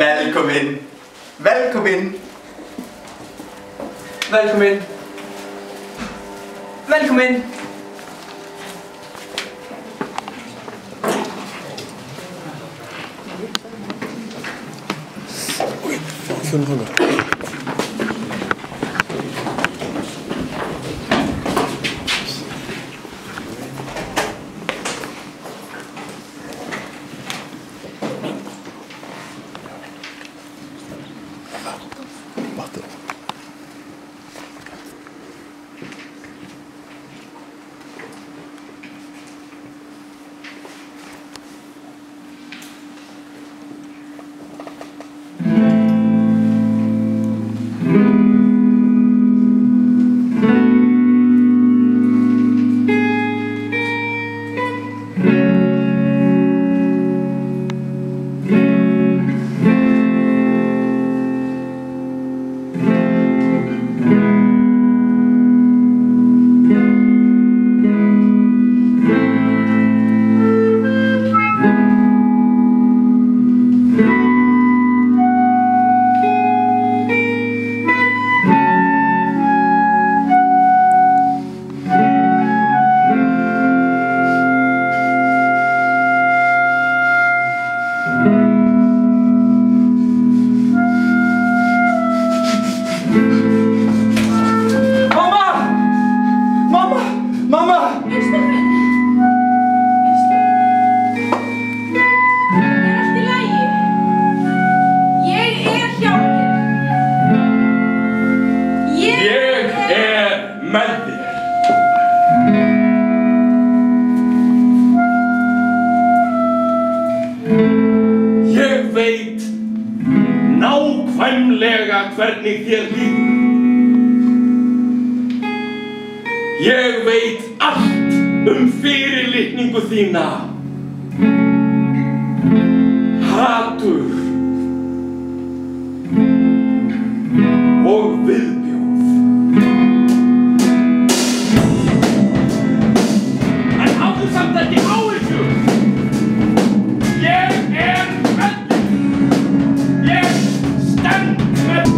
Velkomin. Velkomin. Velkomin. Velkomin. Oj, fan för nu. Hvernig þér líður. Ég veit allt fyrirlitningu þína. Hatur og viðbjóð. En hafðu samt ekki áhyggjur. Ég með þér. Ég stend með þér.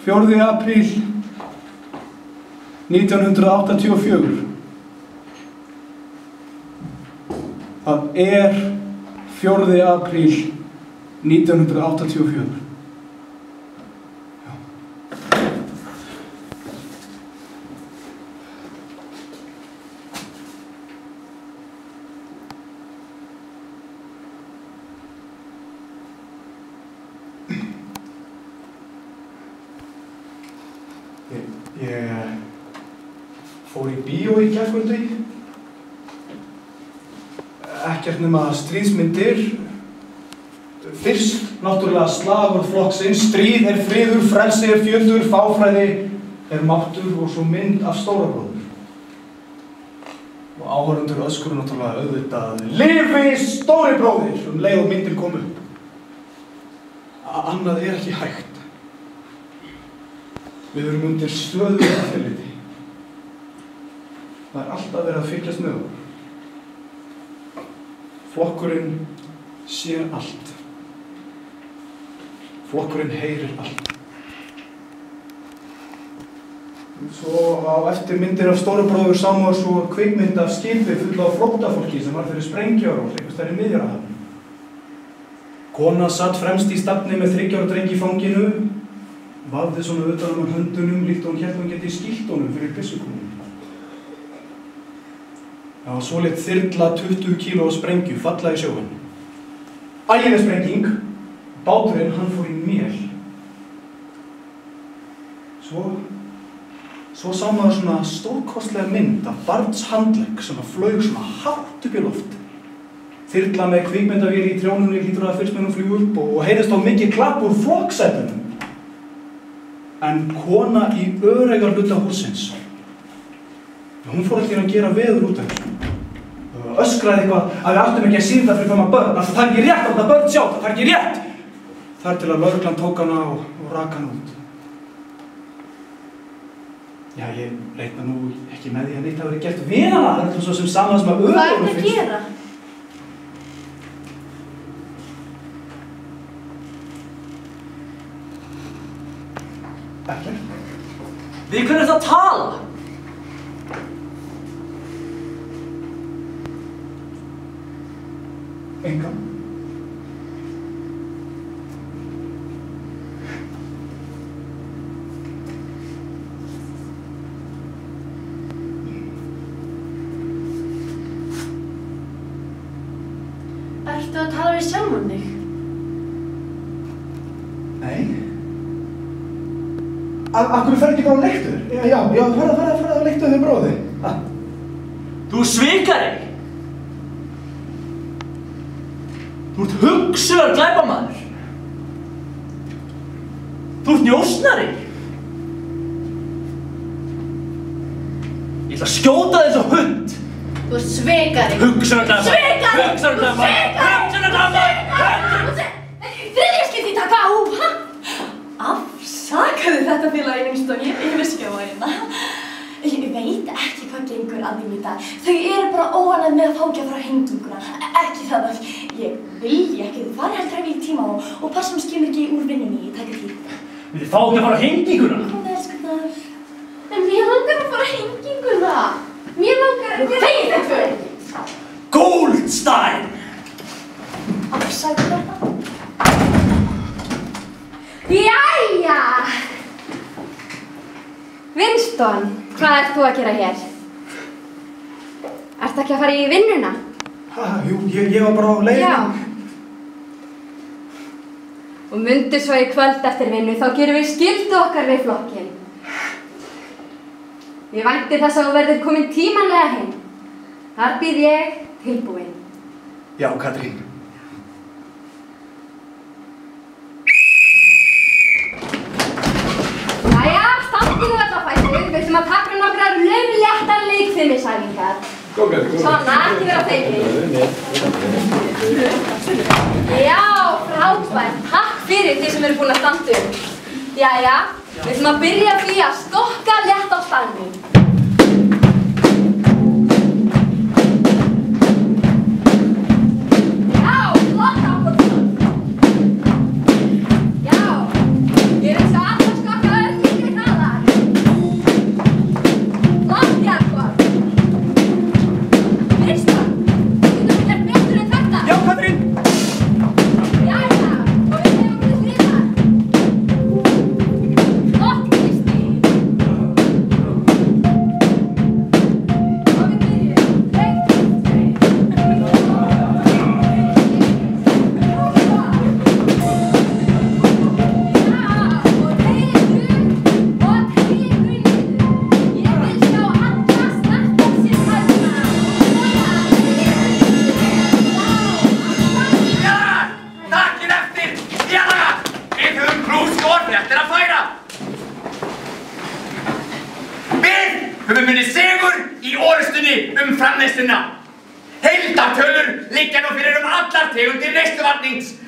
Fjórði apríl 1984. Það 4. apríl 1984. Ég fór í bíó í gærkvöldi. Ekkert nema stríðsmyndir. Fyrst náttúrulega slagorð flokksins, stríð friður, frelsi fjötur, fáfræði máttur og svo mynd af Stórabróður. Og áhorfendur öskur náttúrulega auðvitað lifi Stóri bróðir leið og myndin kom upp. Annað ekki hægt. Við erum undir stöðugu eftirliti. Það alltaf verið að fylgjast með okkur. Flokkurinn sér allt. Flokkurinn heyrir allt. Svo á eftir myndir af Stórabróður sá maður svo kvikmynd af skipi full af flóttafólki sem var fyrir sprengjuárás einhvers staðar í Miðjarðarhafinu. Kona satt fremst í stafni með 3 ára dreng í fanginu, vafði svona utan um höndunum líkt og hún hélt hún geti skýlt honum fyrir byssukúlum. Það var svoleitt þyrla 20 kíló sprengju falla í sjóinn. Ægileg sprenging, báturinn hann fór í mél. Svo sá maður svona stórkostlega mynd af barnshandlegg sem flaug svona hátt upp í loft. Þyrla með kvikmyndavél í trjónunni hlýtur að fyrst með hún flýgur upp og heyrðist á mikið klapp úr flokksætunum. En kona í öreigarhluta hússins, hún fór allir að gera veður út af þessu. Öskraði eitthvað að við áttum ekki að sýnda fyrir fram að börn, það er ekki rétt að þetta börn sjá, það er ekki rétt! Þar til að lögreglan tók hana og rak hana út. Já, ég reikna nú ekki með því að neitt hafi verið gert við hana, það er alltaf svo sem saman sem að Hvað er að gera? Ekkert. Við hvernig ertu að tala? Engan. Ertu að tala við sjálfan þig? Nei. Af hverju ferðu ekki bara á leiktuður? Já, farðu á leiktuður þig bróði. Þú svikari! Þú ert hugsuður glæpamaður! Þú ert njósnari! Ég ætla að skjóta þig eins og hund! Þú ert svikari! Hugsuður glæpamaður! Svikari! Hugsuður glæpamaður! Hugsuður glæpamaður! Þriðja skipti í taka á! Afsakaðu þetta félagi Winston, ég vissi ekki að það var hérna. Ég veit ekki hvað gengur að þeim í dag. Þau eru bara óánægð með að fá ekki að fara henginguna. Ekki það að ég vilji ekki þau fari heldur að við í tíma og passum skilur ekki úr vinnunni í taka tíð. Við fá ekki að fara henginguna! Hún elskar það. En mér langar að fara henginguna. Mér langar að vera henginguna. Goldstein! Afsakaðu þetta. Jæja! Winston, hvað ert þú að gera hér? Ertu ekki að fara í vinnuna? Jú, ég var bara á leiðinni. Já. Og mundu svo í kvöld eftir vinnu, þá gerum við skyldu okkar við flokkinn. Ég vænti þess að þú verður komin tímanlega heim. Þar býð ég tilbúin. Já, Katrín. Jæja, standið þú öll á fætur. Við ætlum að taka nokkrar laufléttar leikfimisæfingar. Svona, ekki vera feiminn. Já, frábært. Takk fyrir því sem eru búin að standa upp. Jæja, við ætlum að byrja því að stokka létt á staðnum.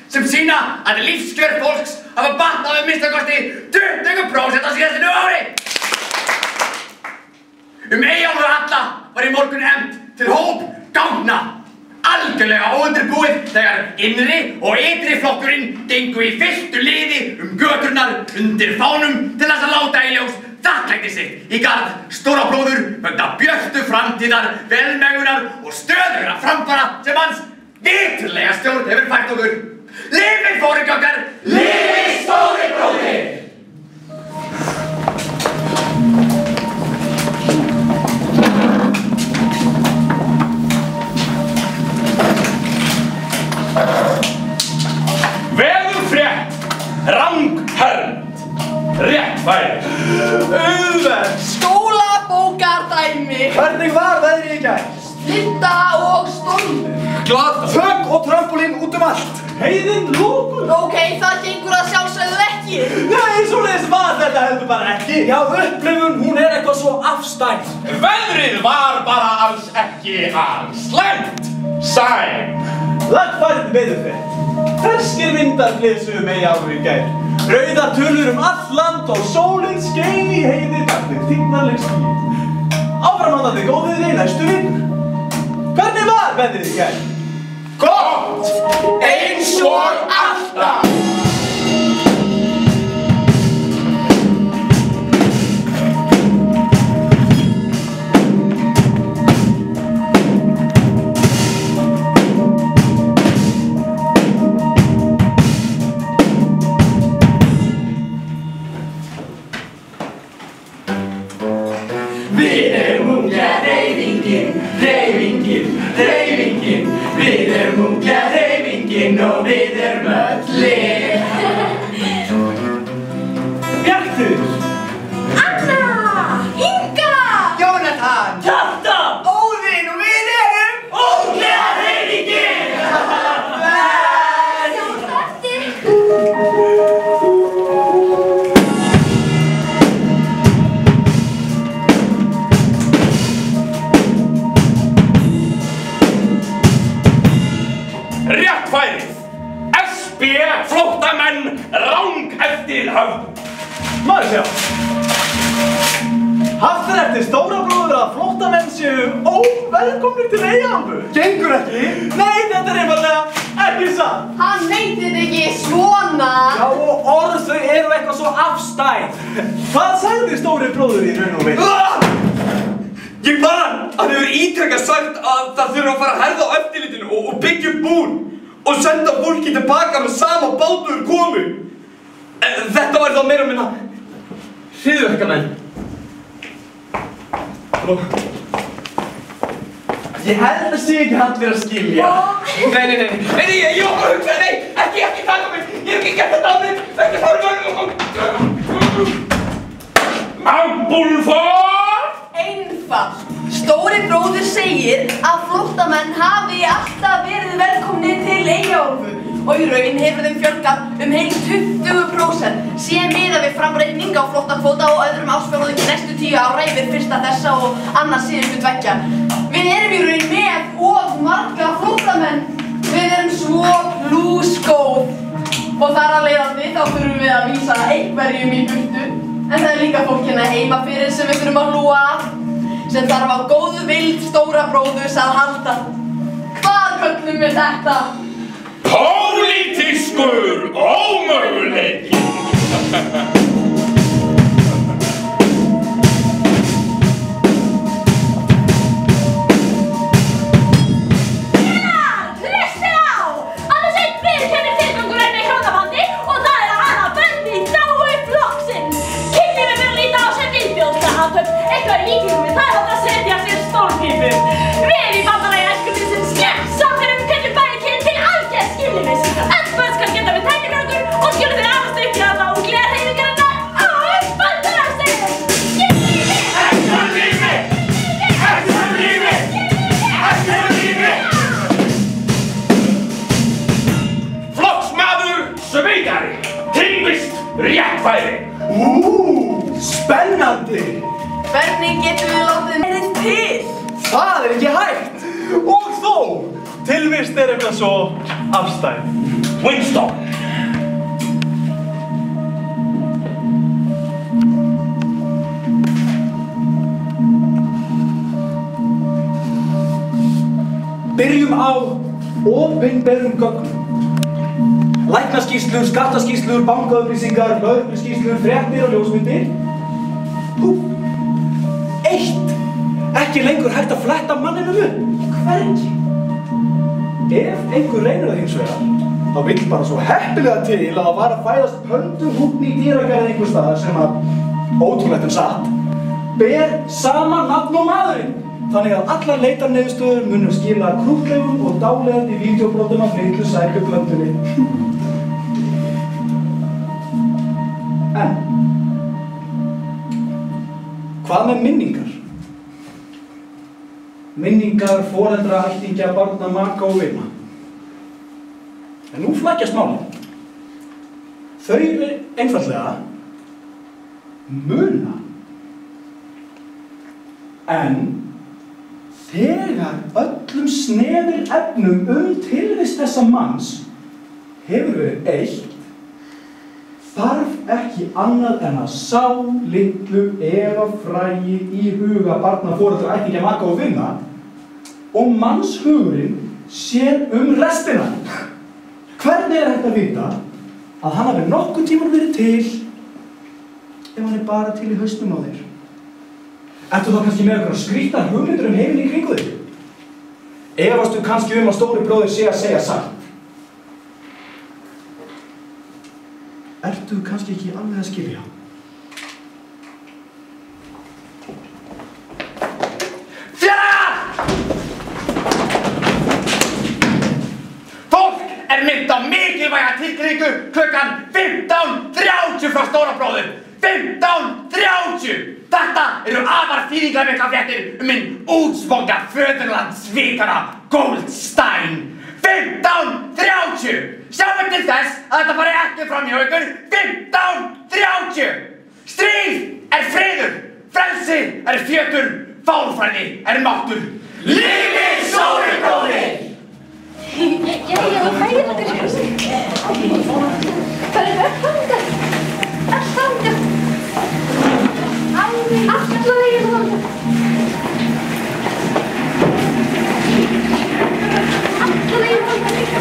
Sem sýna að lífskjör fólks hafa batnað minnstakosti 20% á síðastliðnu ári. Eyjálfur alla var í morgun efnt til hóp gangna. Alls algjörlega óundirbúið þegar innri og ytri flokkurinn gengu í fylltu liði göturnar undir fánum til þess að láta í ljós þakklæti sitt í garð Stóra bróður vegna björtu framtíðar, velmegunar og stöðugra framfara sem hans viturlega stjórn hefur fært okkur. Lifið foringjókar! Lifið Stóri bróðir! Veðurfrétt, ranghörnd, réttfæri. Auðveld. Skólabókardæmi. Hvernig var veðrið í gær? Linda og stormur. Glata. Þögg og trampolín út allt. Heiðin lókur. Ok, það gengur að sjálfsögðu ekki. Nei, svoleiðis var þetta heldur bara ekki. Já, upplifun, hún eitthvað svo afstæð. Veðrið var bara alls ekki slæmt. Sæm. Lagfærið veðurfrétt. Ferskir vindar blísuðu megi áður í gær. Rauðar tölur allt land og sólin skein í heiði gagnir þignarleg skýr. Áframhaldandi góðviðri næstu vikur. Hvernig var veðrið í gær? Gott! Eins og alltaf! Við erum unglega hreyfingin, hreyfingin, hreyfingin. Við erum unglega hreyfingin og við erum öll lið. Bjartur. Anna! Inga! Jónatan! Kjartan! Óðinn og við erum Unglega hreyfingin! Sjáumst á eftir. Réttfærið, SB flóttamenn rang eftir höfn. Maður sjá. Haft er eftir Stóra bróður að flóttamenn séu óvelkomnir til Eyjahambu. Gengur ekki? Nei, þetta er einfaldlega ekki satt. Hann meinti þetta ekki svona. Já, og orð þau eru eitthvað svo afstæð. Hvað sagði Stóri bróður í raun og veru? Ég man, hann hefur ítrekkað sagt að það þurfa að fara að herða á eftirlitinu og byggja upp búr og senda fólki tilbaka með sama bátur komu. Þetta var þá meira minna hryðjuverkamenn. Ég held að sé ekki allir að skilja. Nei, ég var bara að hugsa, nei, ekki taka mig, ég hef ekki gert þetta á mig, ekki fara Ambúlfór! Einfalt. Stóri bróðir segir að flóttamenn hafi alltaf verið velkomnir til Eyjaálfu og í raun hefur þeim fjölgað heil 20% síðan miðað við framreikning á flóttakvóta og öðrum ársfjórðungi næstu 10 ára yfir fyrsta þessa og annars síðustu tveggja. Við erum í raun með of marga flóttamenn. Við erum svo lúsgóð og þar af leiðandi þá þurfum við að vísa einhverjum í burtu. En það er líka fólk hérna heima fyrir sem við þurfum að hlúa að, sem þarf á góðu vild Stóra bróðurs að halda. Hvað köllum við þetta? Pólitískur ómöguleiki! Hlustið á! Aðeins einn viðurkennir tilgangur enn í hjónabandi og það er að hana brenni í þágu flokksins. Kynlífið verður að líta á sem viðbjóðslegháttum. Eitthvað í líkingum við þær átt að setja sér stórpípur. Við í bandalagi æskulýðsins samferðum hvernig bæði kyn til algjörð skilyrðis. Öll börn skal geta við tæknifjörgur og skulu þeir afast upp í að það unglega hreyfingarinnar á bandalagsins. Flokksmaður sveigari, tilvist réttfæri. Spennandi! Hvernig getum við látið verið til? Það er ekki hægt! Og þó, tilvist er eitthvað svo afstæð. Winston. Byrjum á opinberum gögnum. Læknaskýrslur, skattaskýrslur, bankaupplýsingar, lögregluskýrslur, fréttir og ljósmyndir. Eitt! Ekki lengur hægt að fletta manninum upp. Hvergi? Ef einhver reynir það hins vegar, þá vill bara svo heppilega til að það var að fæðast pöndurhúnn í dýragarði einhvers staðar sem að, ótrúlegt satt, ber sama nafn og maðurinn. Þannig að allar leitarniðurstöður munu skila krúttlegum og dáleiðandi vídeóbrotum af litlu sæbjörnblöndunni. En, hvað með minningar? Minningar, foreldra, ættingja, barna, maka og vina. En nú flækjast málið. Þau einfaldlega muna. En þegar öllum snefir efnum tilvist þessa manns hefur verið eitt, þarf ekki annað en að sá litlu efafrægi í huga barna, foreldra, ættingja, maka og vina og mannshugurinn sér restina. Hvernig hægt að vita að hann hafi nokkuð tímann verið til ef hann bara til í hausnum á þér? Ertu þá kannski með einhverjar skrýtnar hugmyndir heiminn í kringu þig? Efastu kannski að stóri bróðir sé að segja satt? Ertu kannski ekki alveg að skilja? Mynd á mikilvæga tilkynningu klukkan 15:30 frá stóra bróður. 15:30! Þetta eru afar þýðingarmiklar fréttir minn útsponga föðurlandssvikara Goldstein. 15:30! Sjáum til þess að þetta fari ekki fram hjá ykkur. 15:30! Stríð friður, frelsi fjötur, fálfræði máttur. Lífi stóri bróðir! Jæja, þú fæðir okkur. Hvað er það? Þangað. Alla veginn þangað. Alla veginn þangað líka.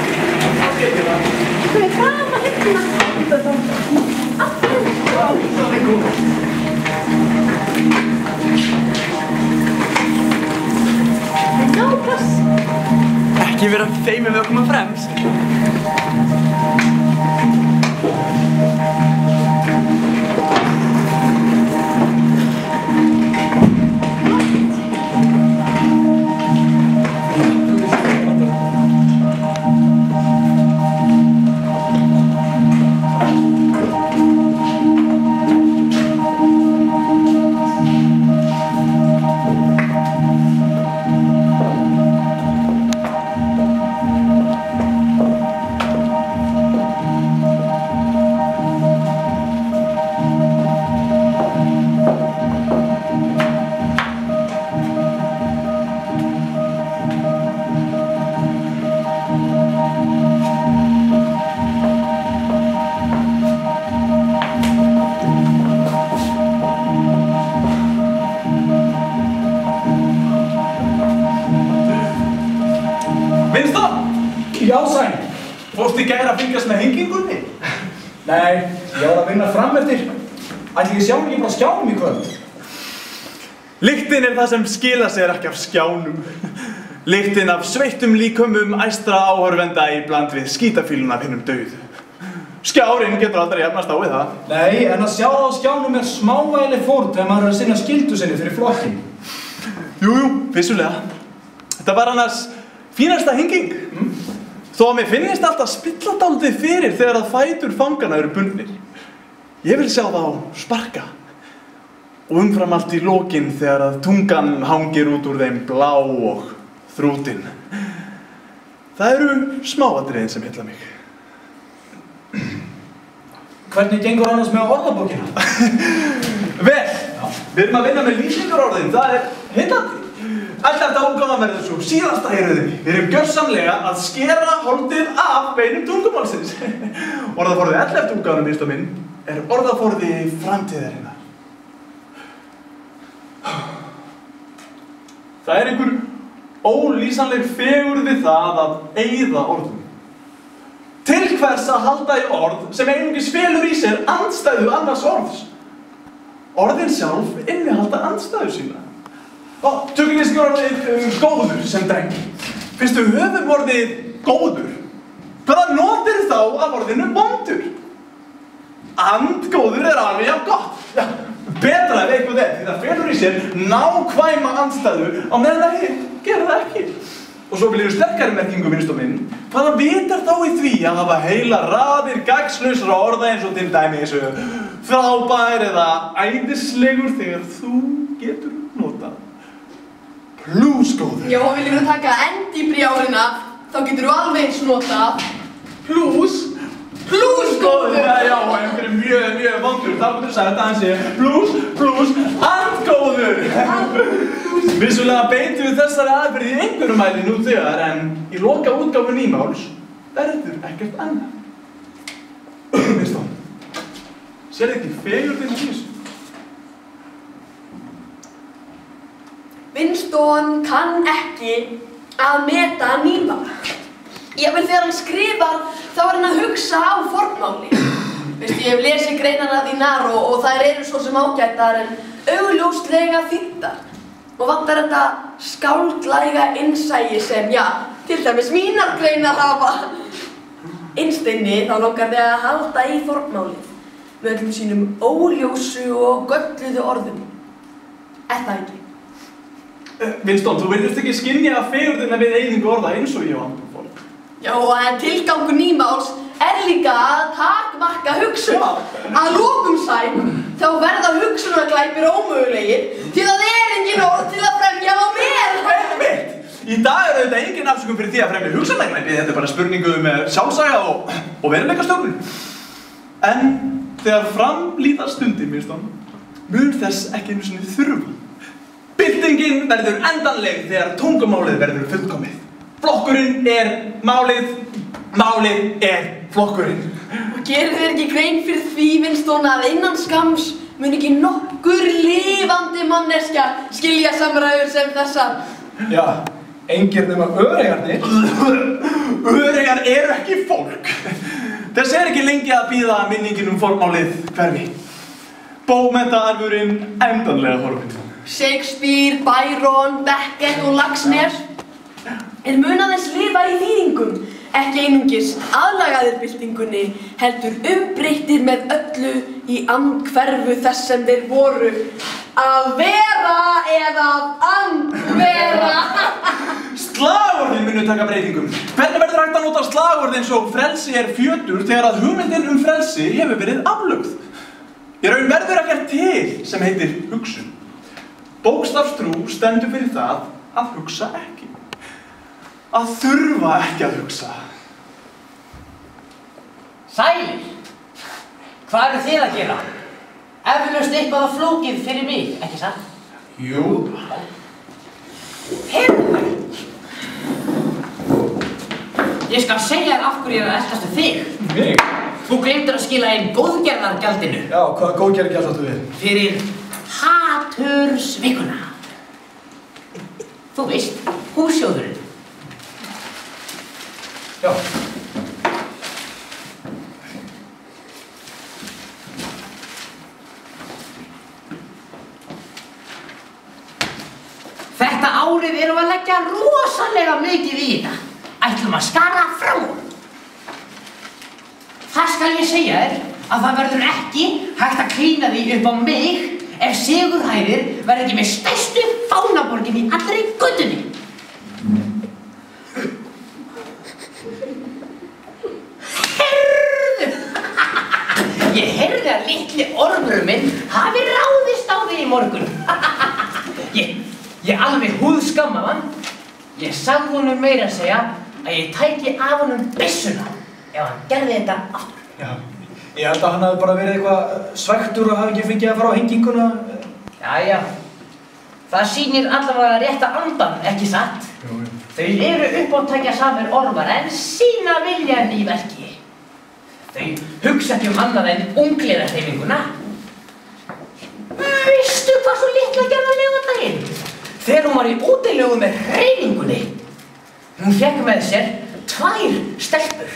Þú er fram að hérna. Alla veginn. Nóg pláss. Ekki vera feimið við að koma fremst. Fórstu í gær að fylgjast með hengingunni? Nei, ég var að vinna fram eftir. Ætli ég sjá ekki bara skjánum í kvöld? Lyktin það sem skilar sér ekki af skjánum. Lyktin af sveittum líkömmum æstra áhorfenda í bland við skítafílun af hinnum dauðu. Skjárinn getur aldrei jafnast á við það. Nei, en að sjá það á skjánum smávægileg fórn þegar maður að sinna skyldu sinni fyrir flokkin. Jú, vissulega. Þetta var annars fínasta henging. Þó að mér finnist alltaf spilla dálítið fyrir þegar að fætur fangana eru bundnir. Ég vil sjá þá sparka. Og umfram allt í lokin þegar að tungan hangir út úr þeim blá og þrútin. Það eru smáatriðin sem heilla mig. Hvernig gengur annars með orðabókina? Vel, við erum að vinna með lýsingarorðin. Það heillandi. Alltaf útgáfan verður svo síðasta heyrðinni. Við erum gjörsamlega að skera holdið af beinum tungumálsins. Orðaforði 11. útgáfanum, minnst og minn, orðaforði framtíðarinnar. Það einhver ólýsanleg fegurð við það að eyða orðum. Til hvers að halda í orð sem einungis felur í sér andstæðu annars orðs? Orðin sjálf innihalda andstæðu sína. Og tökum við orðið góður sem drengi. Finnstu höfum orðið góður? Hvaða notir þá af orðinu vondur? Andgóður alveg jafn gott. Já, betra ef eitthvað því það felur í sér nákvæma andstæðu á meðan það gera það ekki. Og svo viljum sterkari merkingu minnst og minn. Hvaða vitar þá í því að hafa heila raðir gagnslausra orða eins og til dæmi eins og frábær eða æðislegur þegar þú getur notað plúsgóður. Já, og viljum við taka endi í árina, þá getur þú alveg eins notað plúsgóður. Já, einhverju mjög vondur. Þá getur þú sagt að hann sé andgóður. Vissulega beitum við þessari aðferð í einhverjum mæli nú þegar, en í loka útgáfu nýmáls verður ekkert annað. Winston, sérðu ekki fegurðin í þessu? Winston kann ekki að meta nýmál. Jafnvel þegar hann skrifar, þá hann að hugsa á fornmáli. Veistu, ég hef lesið greinana þínar og þær eru svo sem ágætar en augljóslega þýddar. Og vantar þetta skáldlæga innsæi sem, já, til dæmis mínar greinar hafa. Innst inni þá langar þig að halda í fornmálið með öllum sínum óljósu og gölluðu orðum. Það ekki? Winston, þú virðist ekki skynja fegurðina við eyðingu orða eins og ég á andum fólk. Já, en tilgangur nýmáls líka að takmarka hugsun. Að lokum sæm, þá verða hugsunarglæpir ómögulegir því það engin orð til að fremja á mér. Í dag auðvitað engin afsökun fyrir því að fremja hugsunarglæpi. Þetta bara spurningu sjálfsaga og veruleikastjórnun. En þegar fram líða stundir, Winston, mun þess ekki einu sinni þurfa. Byltingin verður endanleg þegar tungumálið verður fullkomið. Flokkurinn málið, málið flokkurinn. Og gerir þér ekki grein fyrir því, Winston, að innan skams mun ekki nokkur lifandi manneskja skilja samræður sem þessar? Já, engir nema öreigarnir. Öreigar eru ekki fólk. Þess ekki lengi að bíða minningin fornmálið hverfi. Bókmenntaarfurinn endanlega horfinn. Shakespeare, Byron, Beckett og Laxness mun aðeins lifa í þýðingum, ekki einungis aðlagaðir byltingunni, heldur umbreyttir með öllu í andhverfu þess sem þeir voru að vera eða að andvera. Slagorðin munu taka breytingum. Hvernig verður hægt að nota slagorð eins og frelsi fjötur þegar að hugmyndin frelsi hefur verið aflögð? Í raun verður ekkert til sem heitir hugsun. Bókstafstrú stendur fyrir það að hugsa ekki. Að þurfa ekki að hugsa. Sælir, hvað eru þið að gera? Eflaust eitthvað á flókið fyrir mig, ekki satt? Jú. Heyrðu! Ég skal segja þér af hverju ég að eltast þig. Mig? Þú gleymdir að skila einn góðgerðargjaldinu. Já, hvaða góðgerðargjald áttu við? Fyrir hatursvikuna. Þú veist, hússjóðurinn. Já. Þetta árið erum við að leggja rosalega mikið í þetta. Ætlum að skara frá. Það skal ég segja þér að það verður ekki hægt að klína því upp á mig ef sigurhæðir verður ekki með stærstu fánaborgin í allri göttunni. Ég heyrði að litli ormurinn minn hafi ráðist á þig í morgun. Ég alveg húðskammaði hann. Ég sagði honum meira að segja að ég tæki af honum byssuna ef hann gerði þetta aftur. Já, ég held að hann hafi bara verið eitthvað svekktur og hafi ekki fengið að fara á henginguna. Jæja, það sýnir allavega rétta andan, ekki satt? Jú. Þau eru uppátækjasamir ormar en sýna viljan í verki. Þau hugsa ekki annað en ungliðarhreyfinguna. Veistu hvað svo litla gerða laugardaginn? þegar hún var í útilegu með hreyfingunni. Hún fékk með sér 2 stelpur,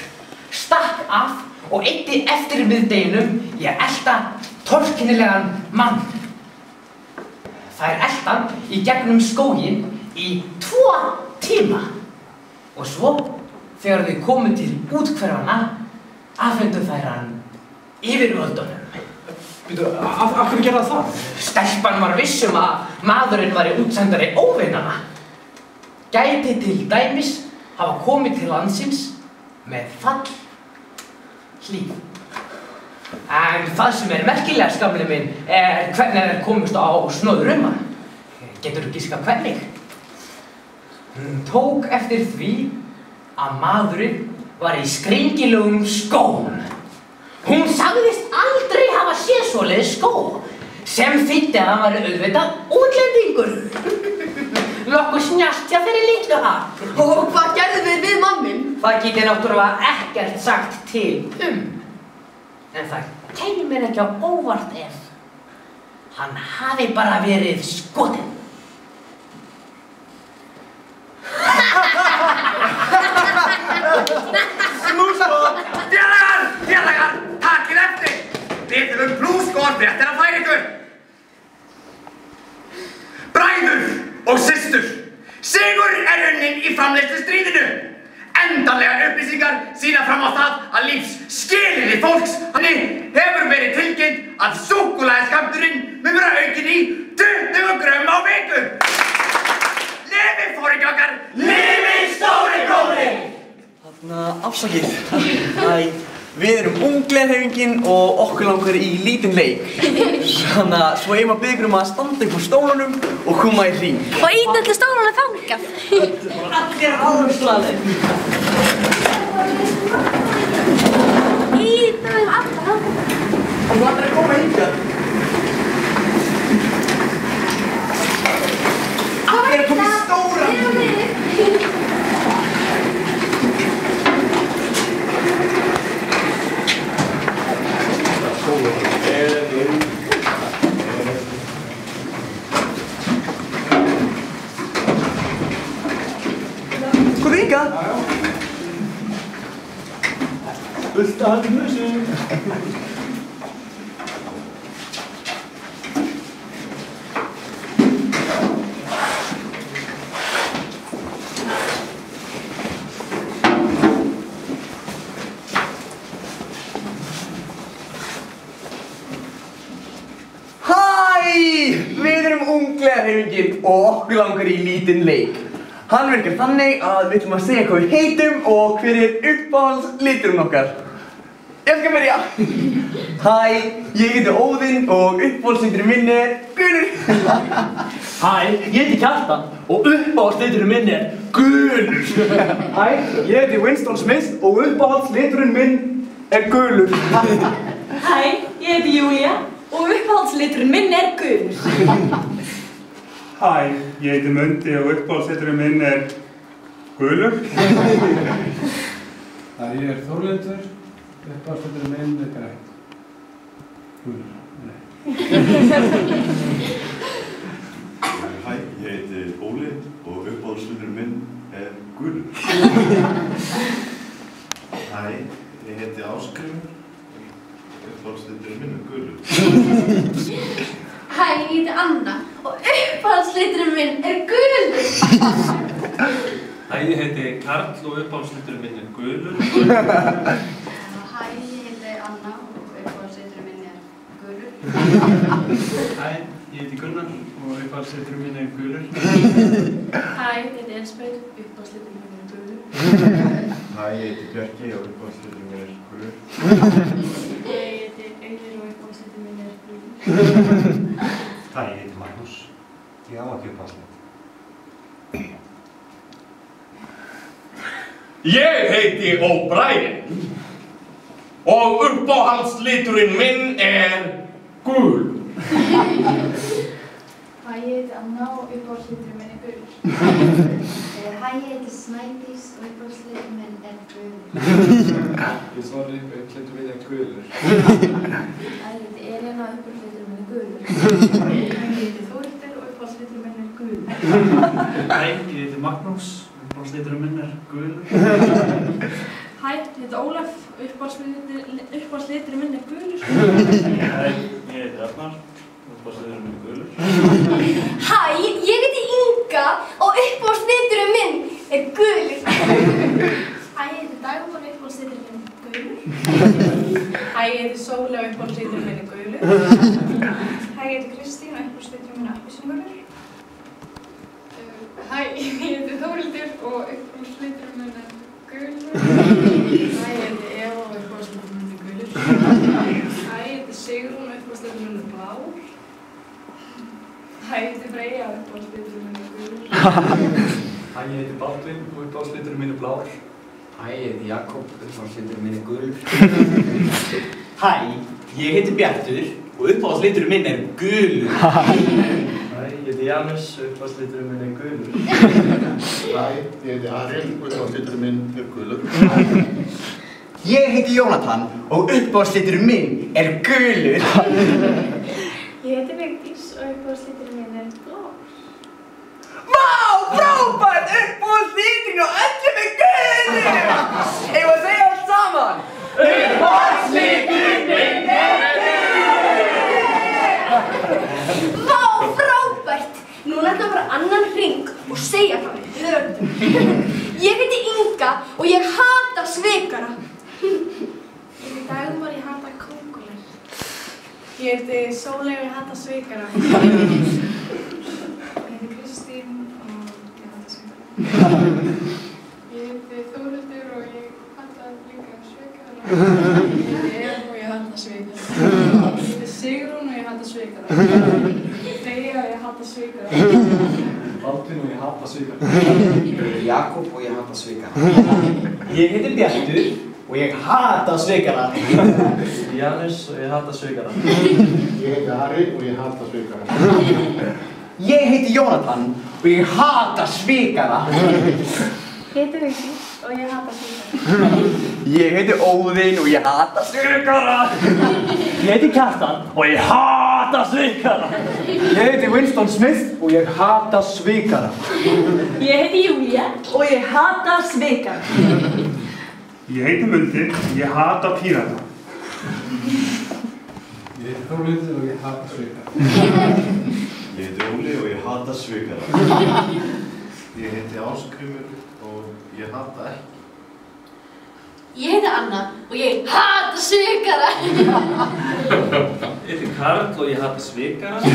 stakk af og eyddi eftir miðdeginum í að elta torkennilegan mann. Þær eltu hann í gegnum skóginn í 2 tíma og svo, þegar þau komu til úthverfanna, afhentu þær hann yfirvöldunum. Býtu, af hverju gerði það? Stelpan var viss að maðurinn væri útsendari óvinanna. Gæti til dæmis hafa komið til landsins með fallhlíf. En það sem merkilegast, gamli minn, hvernig þær komust á snoður hann. Geturðu giskað hvernig? Hún tók eftir því að maðurinn var í skringilegum skóm. Hún sagðist aldrei hafa séð svoleiðis skó, sem þýddi að hann var auðvitað útlendingur. Nokkuð snjallt hjá þeirri litlu hann. Og hvað gerðum við manninn? Það geti náttúrulega ekkert sagt til En það kæmi mér ekki á óvart ef hann hafi bara verið skotinn. Félagar, takið eftir! Við þurfum plúskor fréttir að færa ykkur! Bræður og systur, sigur unnin í framleiðslustríðinu! Endanlegar upplýsingar sýna fram á það að lífsskilyrði fólks hefur verið tilkynnt að súkkulaðiskammturinn mun vera aukinn í 20 grömm á viku! Lifi foringi okkar! Lifi stóri bróðir! Afsakið. Við erum ungleðhreyfingin og okkur langar í lítinn leik. Þannig að svo ég maður biður að standa upp á stólunum og koma í hring. Og íta allir stólunum þangað. Allir áherslaðir. Íta þeim alltaf þangað. Og þú ætlar að koma hingað. Allir að koma í stóra. Hvað hingað? Fullt af hlusu. Við erum ungleðhreyfingin og okkur langar í lítinn leik. Hann virkar þannig að við ætlum að segja hvað við heitum og hver uppáhaldsliturinn okkar. Ég skal byrja. Hæ, ég heiti Óðinn og uppáhaldsliturinn minn gulur. Hæ, ég heiti Kjartan og uppáhaldsliturinn minn gulur. Hæ, ég heiti Winston Smith og uppáhaldsliturinn minn gulur. Hæ, ég heiti Júlía og uppáhaldsliturinn minn gulur. Hæ, ég heiti Mundi og uppáhaldsliturinn minn gulur. Hæ, ég Þórlindur, uppáhaldsliturinn minn grænt. Gulur, nei. Hæ, ég heiti Óli og uppáhaldsliturinn minn gulur. Hæ, ég heiti Ásgrímur og uppáhaldsliturinn minn gulur. Hæ, ég heiti Anna og uppáhaldsliturinn minn gulur. Hæ, ég heiti Karl og uppáhaldsliturinn minn gulur. Hæ, ég heiti Anna og uppáhaldsliturinn minn gulur. Hæ, ég heiti Gunnar og uppáhaldsliturinn minn gulur. Hæ, ég heiti Elsbeth og uppáhaldsliturinn minn gulur. Hæ, ég heiti Bjarki og uppáhaldsliturinn minn gulur. Ég heiti Auður og uppáhaldsliturinn minn gulur. Hæ, ég heiti Magnús. Ég á ekki uppáhaldslit. Ég heiti O'Brien og uppáhaldsliturinn minn gul. Hæ, ég heiti Anna og uppáhaldsliturinn minn gulur. Hæ, ég heiti Snædís og uppáhaldsliturinn minn gulur. Ég Snorri og uppáhaldsliturinn minn gulur. Hæ, ég heiti Elena og uppáhaldsliturinn minn gulur. Hæ, ég heiti Þórhildur og uppáhaldsliturinn uppáhaldsliturinn minn gulur. Hæ, ég heiti Magnús, uppáhaldsliturinn minn gulur. Hæ, ég heiti Ólaf, uppáhaldsliturinn minn gulur. Hæ, ég heiti Arnar, uppáhaldsliturinn minn gulur. Hæ, ég heiti Inga og uppáhaldsliturinn minn gulur. Hæ, ég heiti Dagmar, uppáhaldsliturinn minn gulur. Hæ, ég heiti Sóla og uppáhaldsliturinn minn gulur. Hæ, ég heiti Kristín og uppáhaldsliturinn minn appelsínugulur. Hæ, ég heiti Þórhildur og uppáhaldsliturinn minn gulur. Hæ, ég heiti Eva og uppáhaldsliturinn minn gulur. Hæ, ég heiti Sigrún og uppáhaldsliturinn minn blár. Hæ, ég heiti Freyja og uppáhaldsliturinn minn gulur. Hæ, ég heiti Baldvin og uppáhaldsliturinn minn blár. Hæ, ég heiti Jakob, uppáhaldsliturinn minn gulur. Hæ, ég heiti Bjartur og uppáhaldsliturinn minn gulur. Hæ, ég heiti Janus og uppáhaldsliturinn minn gulur. Hæ, ég heiti Ariel og uppáhaldsliturinn minn gulur. Ég heiti Jónatan og uppáhaldsliturinn minn gulur. Ég heiti Vigdís og uppáhaldsliturinn minn blár. Vá, frábært! Uppáhaldsliturinn og öllum gulur! Eigum við að segja allt saman? Uppáhaldsliturinn minn Vá, frábært! Núna ætlum við bara annan hring og segja hvað við höfum. Ég heiti Inga og ég hata svikara. Ég heiti Dagmar, ég hata kóngulær. Ég heiti Sóley og ég hata svikara. Ég heiti Kristín og ég hata svikara. Ég heiti Þórhildur og ég hata líka svikara. Ég heiti Eva og ég hata svikara. Ég heiti Sigrún og ég hata svikara. Freyja og ég hata svikara. Baldvin og ég hata svikara. Ég heiti Jakob og ég hata svikara. Ég heiti Bjartur og ég hata svikara. Ég heiti Janus og ég hata svikara. Ég heiti Ari og ég hata svikara. Ég heiti Jónatan og ég hata svikara. Ég heiti Vigdís og ég hata svikara. Ég heiti Óðinn og ég hata svikara. Ég heiti Kjartan og ég hata svikara. Ég heiti Winston Smith og ég hata svikara. Ég heiti Júlía og ég hata svikara. Ég heiti Mundi og ég hata pírata. Ég heiti Þórhildur og ég hata svikara. Ég heiti Óli og ég hata svikara. Ég heiti Ásgrímur og ég hata ekki. Ég heiti Anna og ég hata svikara. Ég heiti Karl og ég hata svikara. Ég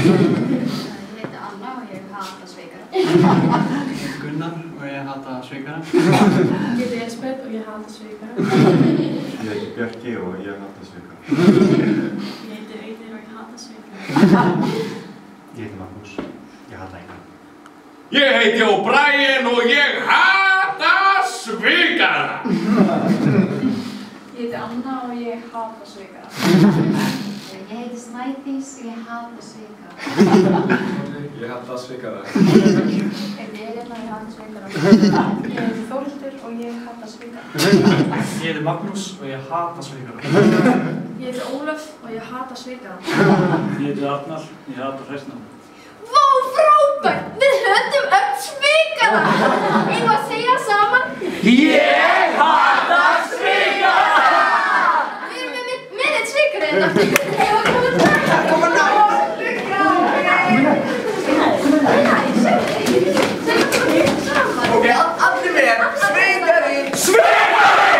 heiti Anna og ég hata svikara. Ég heiti Gunnar og ég hata svikara. Ég heiti Elspeth og ég hata svikara. Ég heiti Bjarki og ég hata svikara. Ég heiti Auður og ég hata svikara. Ég heiti Magnús, ég hata engan. Ég heiti O'Brien og ég hata svikara. Ég heiti Anna og ég hata svikara. Ég heiti Snædís og ég hata svikara. Ég hata svikara. Ég heiti Elena og ég hata svikara. Ég heiti Þórhildur og ég hata svikara. Ég heiti Magnús og ég hata svikara. Ég heiti Ólaf og ég hata svikara. Ég heiti Arnar, ég hata hræsna. Vá, frábært! Við höfum öll svikara. Eigum við að segja saman? Ég hata svikara! Við erum með eitt svikara hérna. Eigum við að koma til það? Koma næst! Ok, allir með. Svikari! Svikari!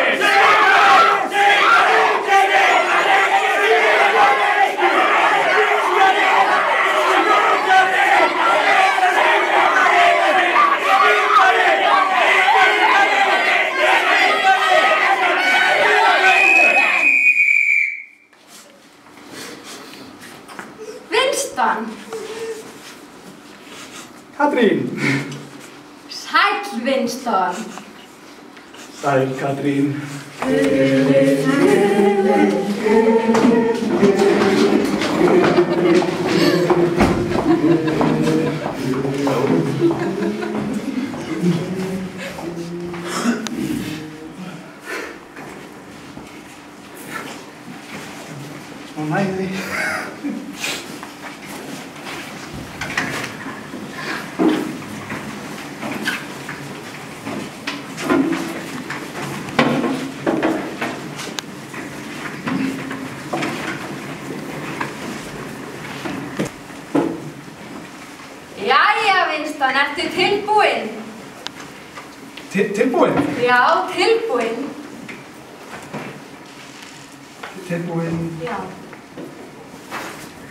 Winston. Katrín. Sæll, Winston. Sæl, Katrín. Smá næði. tilbúin? Tilbúin? Já, tilbúin. Tilbúin? Já.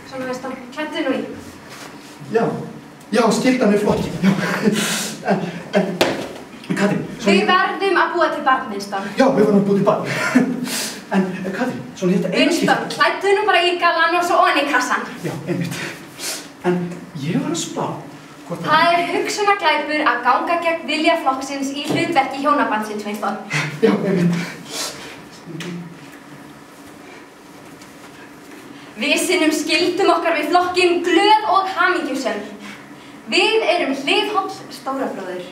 Svona veist hann, klæddu nú í. Já, skyldan flott. Já. En, Katrín... Við verðum að búa til barn, Winston. Já, við verðum að búa til barn. En, Katrín, svona þetta eina skipti... Winston, klæddu nú bara í galan og svo ofan í kassan. Já, einmitt. En ég var að spá hvort Það er hugsunarglæpur að ganga gegn vilja flokksins í hlutverki hjónabandsins, Winston. Já, einmitt. Við sinnum skyldum okkar við flokkinn glöð og hamingjusöm. Við erum hliðholl stórabróður.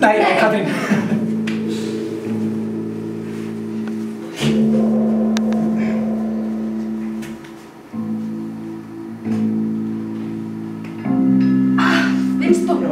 Nei, Katrín. Winston.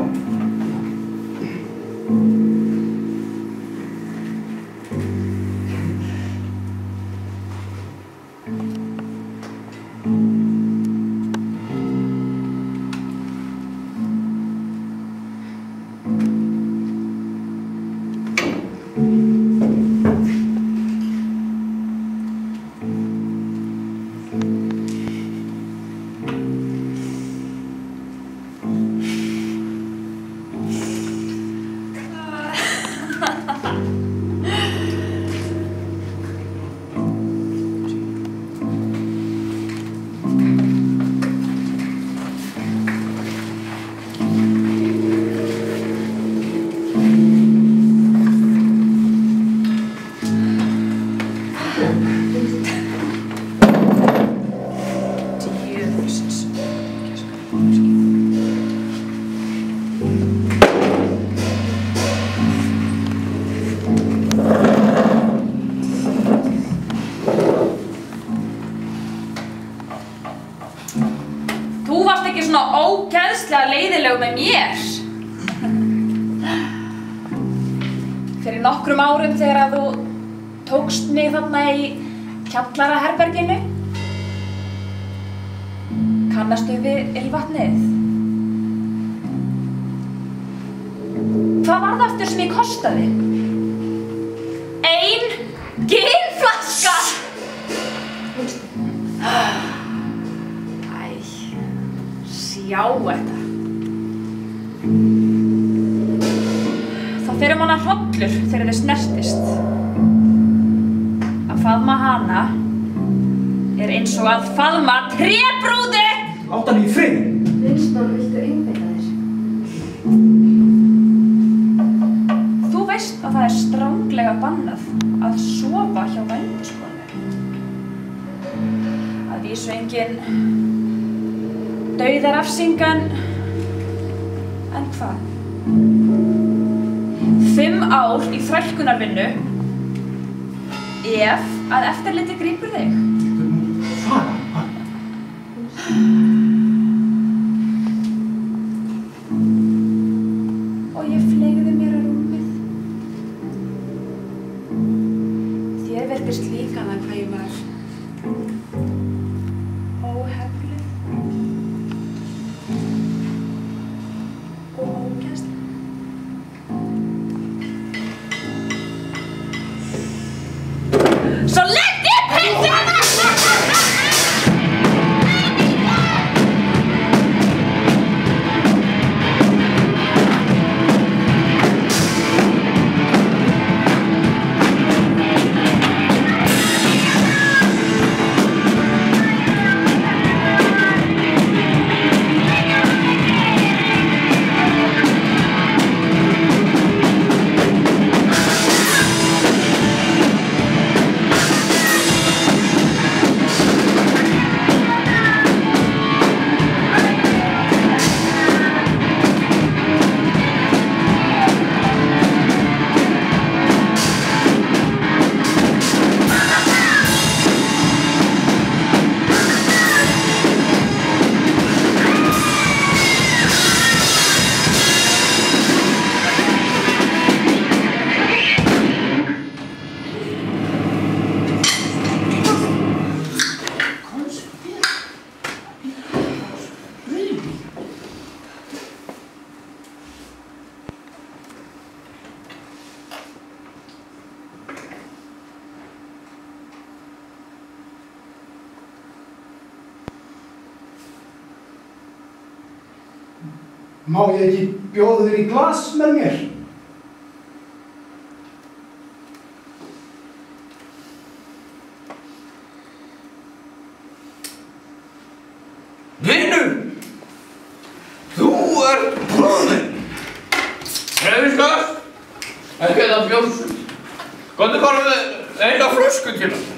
Þú varst ekki svona ógeðslega leiðileg með mér. Fyrir nokkrum árum þegar að þú tókst mig þarna í kjallaraherberginu. Kannastu við ilmvatnið? Hvað var það aftur sem ég kostaði? 1 ginflaska! Sjá þetta. Það fer hana hrollur þegar þið snertist. Að faðma hana er eins og að faðma trébrúðu! Láta hann í friði! Winston, viltu einbeita þér? Þú veist að það er stranglega bannað að sofa hjá vændiskonu. Að vísu engin dauðarafsingan, en hvað? 5 ár í þrælkunarvinnu ef að eftirliti grípur þig. Fara? Og ég fleygði mér á rúmið. Þér virtist líka það hvað ég var óhefluð og ógeðsleg. Svo leggdi ég pilsið hana! Má ég ekki bjóða þér í glas með mér? Vinur! Þú ert bróðir! Trefiskas! Ekki þetta bjóðsum. Komdu bara með eina flösku til hann.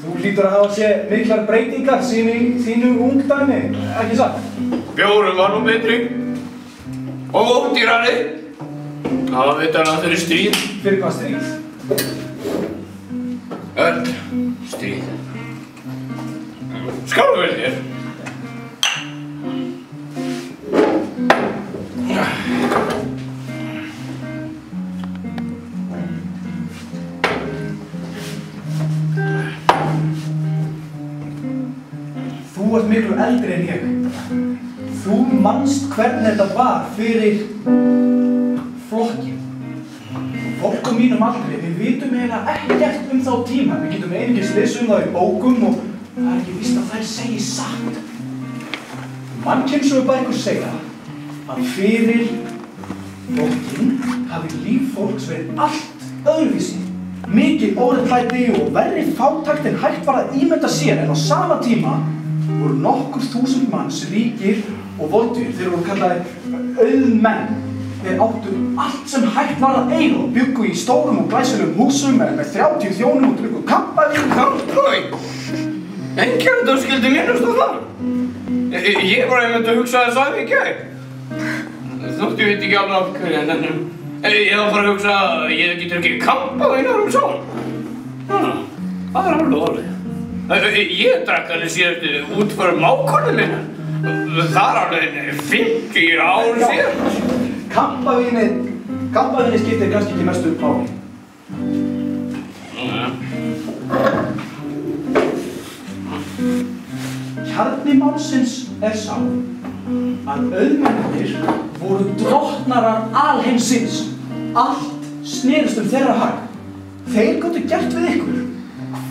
Þú hlýtur að hafa séð miklar breytingar sín í þínu ungdæmi, ekki satt? Bjórinn var nú betri og ódýrari. Það var vitanlega fyrir stríð. Fyrir hvað stríð? Öll stríð. Skálum við þér. Þú ert miklu eldri en ég. Þú manst hvernig þetta var fyrir flokkinn. Fólk á mínum aldri, við vitum eiginlega ekkert þá tíma. Við getum einungis lesið það í bókum og það ekki víst að þær segi satt. Mannkynssögubækur segja að fyrir flokkinn hafi líf fólks verið allt öðruvísi. Mikið óréttlæti og verri fátækt en hægt var að ímynda sér, en á sama tíma voru nokkur þúsund manns ríkir og voldugir. Þeir voru kallaðir auðmenn. Þeir áttu allt sem hægt var að eiga og bjuggu í stórum og glæsilegum húsum með 30 þjónum og drukku kampavín. Kampavín? Enginn þetta skildi minnast á það. Ég var einmitt að hugsa þess að í gær. Þótt ég veit ekki alveg af hverju, en ég var bara að hugsa að ég geti drukkið kampavín árum saman. Það er alveg orðið. Ég drakk alveg síðast út fyrir mákonu minna. Það er alveg 50 ár síðan. Kampavíni skiptir kannski ekki mestu máli. Kjarni málsins er sá að auðmennirnir voru drottnarar alheimsins. Allt snerist þeirra hag. Þeir gátu gert við ykkur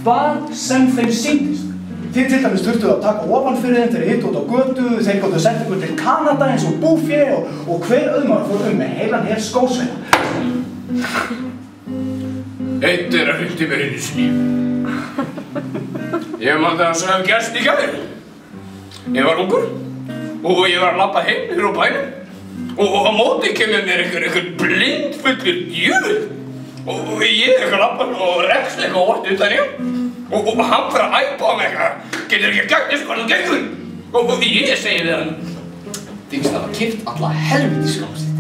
hvað sem þeim sýndist. Þið til dæmis þurftuð að taka ofan fyrir þeim þegar hittu út á götu, þeir gátu að senda ykkur til Kanada eins og búfé og hver auðmaður fór með heilan her skósveina. Eitt er að fylgdi mér einu sinni. Ég man það að það hefði gerst í gær. Ég var ungur og ég var að labba heim hér á bænum og á móti kemur mér einhver blindfullur djöfull og ég er að labba og reksleika óvart utan ég og hann fyrir að æpa á mig eitthvað. Getur ekki að gegn þessu hvað þú gengur? Og ég segi við hann, þykist hafa keypt alla helvítis skámsið.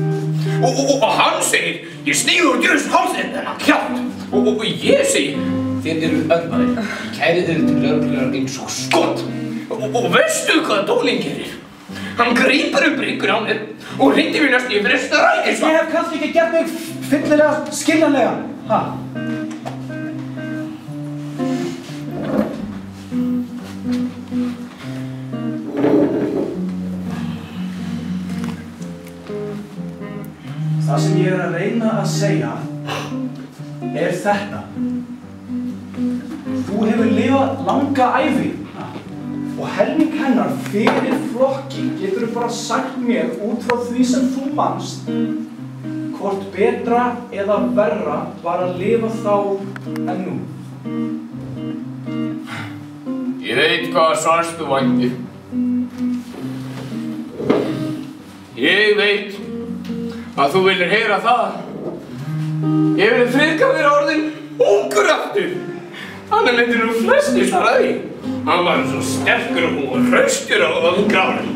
Og hann segir, ég snígur úr djöfusins hálsinn þennan kjátt. Og ég segi, þér eru auðmaðir, kærið eru til lögreglunar eins og skot. Og veistu hvað Dólin gerir? Hann grípur bringur á mér og hringdi mér næst í fyrir strætisvagn. Ég hef kannski ekki gert mig fyllilega skiljanlega. Það sem ég er að reyna að segja er þetta. Þú hefur lifað langa ævi og helming hennar fyrir flokki getur bara sagt mér út frá því sem þú manst hvort betra eða verra var að lifa þá en nú. Ég veit hvað svarst þú væntir. Ég veit að þú viljir heyra það. Ég vil friðgafir orðin ungur aftur. Þannig myndir nú flestir svara því. Hann var svo sterkur og hraustur á gráðum.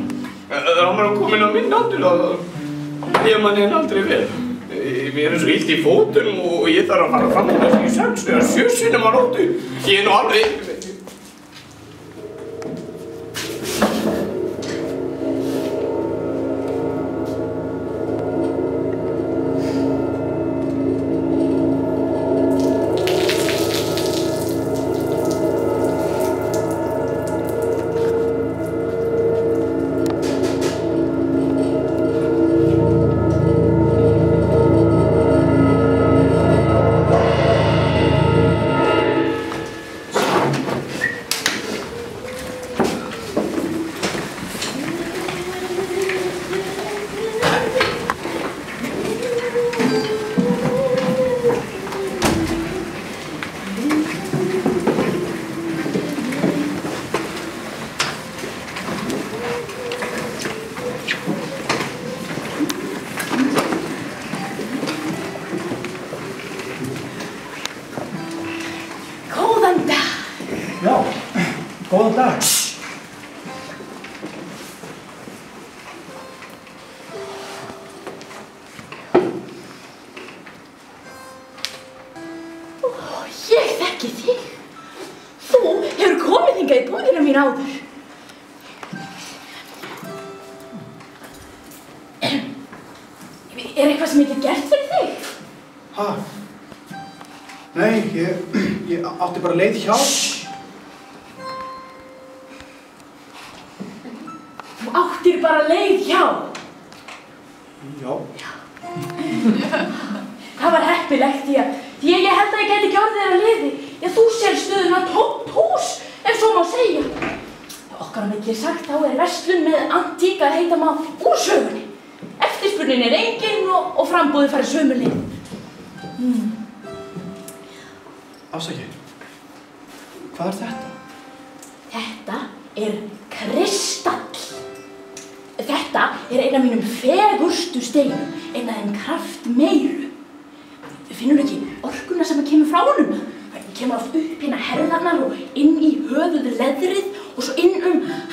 Hann var kominn á minn aldur og ég man henni aldrei vel. Mér er svo illt í fótum og ég þarf að fara fram til þessu í 6 eða 7 sinnum á nóttu. Ég er nú alveg Góðan dag. Ég þekki þig. Þú hefur komið hingað í búðina mín áður. Er eitthvað sem ég get gert fyrir þig? Ha? Nei, ég átti bara leið hjá. Þú áttir bara leið hjá? Já. Það var heppilegt því að ég held að ég gæti ekki orðið þér að liði. Já, þú sér stöðuna tómt hús, ef svo má segja. Okkar á milli sagt þá er verslun með antíka að heita maður úr sögunni. Eftirspurnin er engin og frambúðið farið sömu leið. Afsakið. Hvað er þetta? Þetta er kristall. Þetta er einn af mínum fegurstu steinum, einn af þeim kraftmeiru. Finnur ekki orkuna sem kemur frá honum? Það kemur oft upp hérna herðarnar og inn í höfuð leðrið og svo inn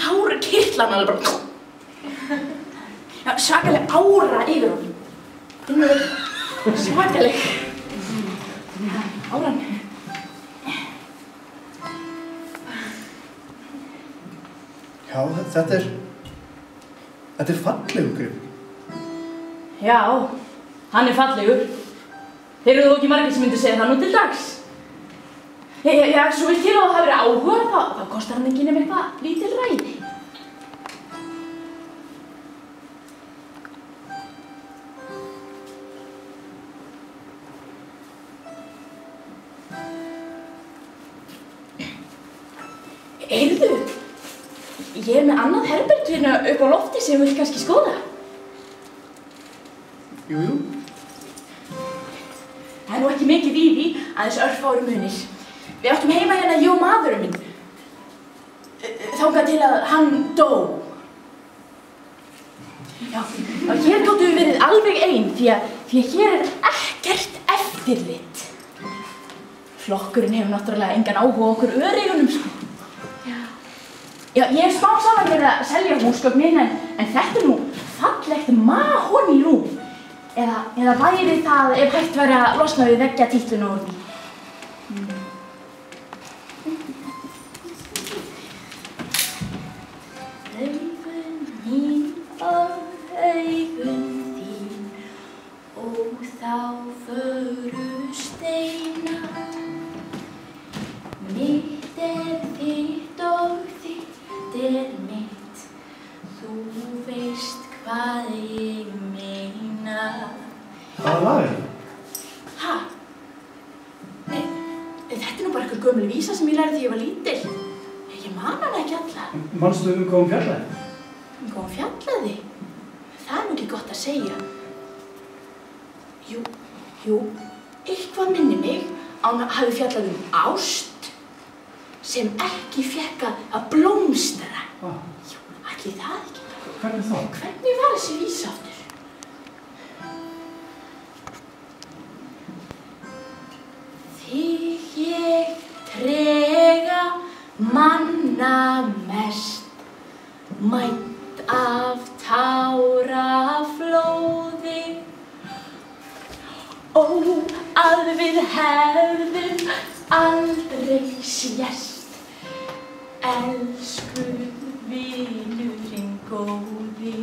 hárkirtlana alveg bara. Ja, svakaleg ára yfir honum. Finnur ekki svakaleg áran. Já, þetta er fallegur gripur. Já, hann er fallegur. Þeir eru þó ekki margir sem myndu segja það nú til dags. Já, svo vilt til að það hafi verið áhuga, þá kostar hann ekki nema eitthvað lítil ræði. Heyrðu, ég er með annað herbergi hérna upp á lofti sem þú vilt kannski skoða. Jú. Það er nú ekki mikið í því, aðeins örfáir munir. Við áttum heima hérna ég og maðurinn minn. Þangað til að hann dó. Já, hér gátum við verið alveg ein því að hér er ekkert eftirlit. Flokkurinn hefur náttúrulega engan áhuga á okkur öreigunum, sko. Já, ég hef smá saman verið að selja húsgögnin en þetta er nú fallegt mahónírúm. Eða væri það ef hægt væri að losna við veggjatítluna úr því. Augun mín og augun þín og þá föru steina. Mitt er þitt og þitt er mitt, þú veist hvað ég meina. Hvað er lagið? Ha? Nei, þetta er nú bara einhver gömul vísa sem ég lærði þegar ég var lítil. Ég man hana ekki alla. Manstu hvað hún fjallaði? Hvað hún fjallaði? Það er nú ekki gott að segja. Jú, eitthvað minni mig að hún hafi fjallað ást sem ekki fékk að blómstra. Jú, ætli það ekki. Hvernig þá? Hvernig var þessi vísa aftur? Þig ég trega manna mest, mætt af táraflóði. Ó, að við hefðum aldrei sést, elsku vinurinn góði.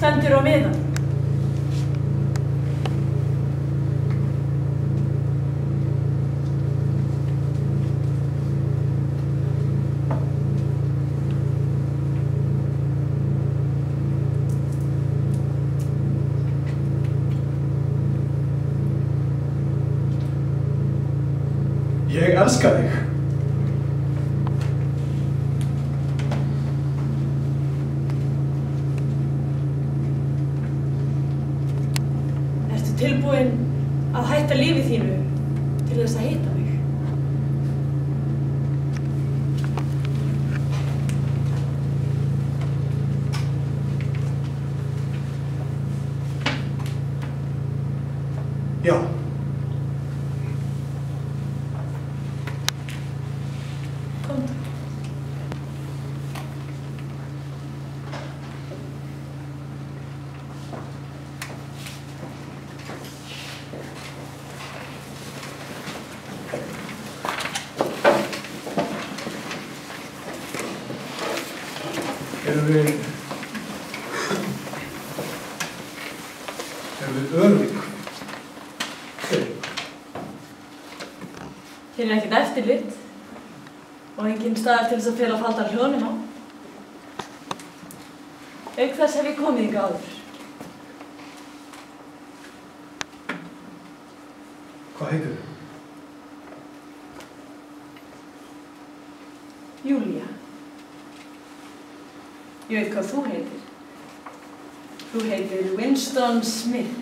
stendur á miðan. Ég elska þig. Ertu tilbúinn að hætta lífi þínu til þess að hitta mig? Já. Komdu. Erum við örugg? Hér er ekkert eftirlit og engin staðar til þess að fela faldar hljóðnum á. Auk þess hef ég komið hingað áður. Hvað heitir þau? Júlía. Ég veit hvað þú heitir. Þú heitir Winston Smith.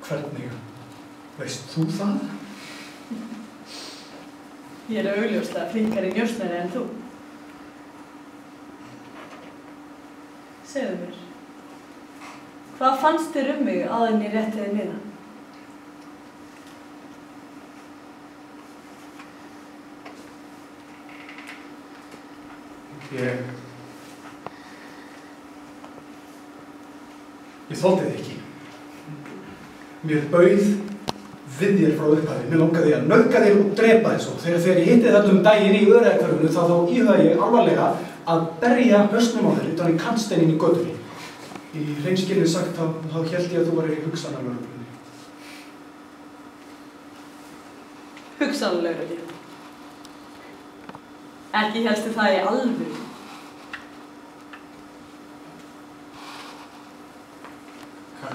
Hvernig veist þú það? Ég er augljóslega flinkari njósnari en þú. Segðu mér, hvað fannst þér um mig áður en ég rétti þér miðann? Ég þoldi þig ekki. Mér bauð við þér frá upphafi. Mér langaði að nauðga þér og drepa þér svo. Þegar ég hitti þetta daginn í Öræfahverfinu þá íhugaði ég alvarlega að berja hausnum á þér utan í kantsteininn í götunni. Í hreinskilni sagt þá hélt ég að þú værir í hugsanarlögreglunni. Hugsanarlögreglunni? Ekki hélstu það í alvöru?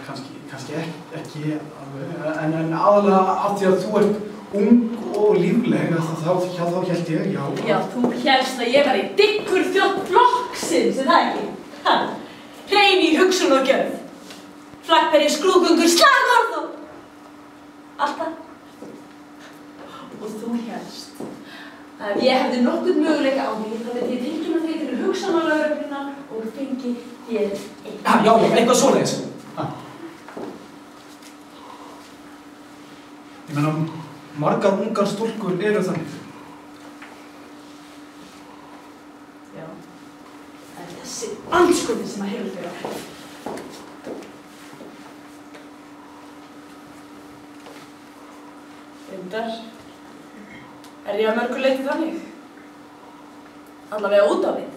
Kannski ekki alveg, en aðalega af því að þú ert ung og lífleg, þá hélt ég, já. Já, þú hélst að ég var í dyggur þjótt flokksins, er það ekki? Ha? Hrein í hugsun og gjörð. Flaggberri, skrúðgöngur, slagorð og allt það. Og þú hélst að ef ég hefði nokkurn möguleika á því, þá myndi ég tilkynna þig til hugsanarlögregluna og fengi þér eitthvað. Já, eitthvað svoleiðis. Ég meina, margar ungar stúlkur eru þannig. Já, það er þessi andskotinn sem að hefur þig á. Reyndar er ég að mörgu leyti þannig. Allavega út á við.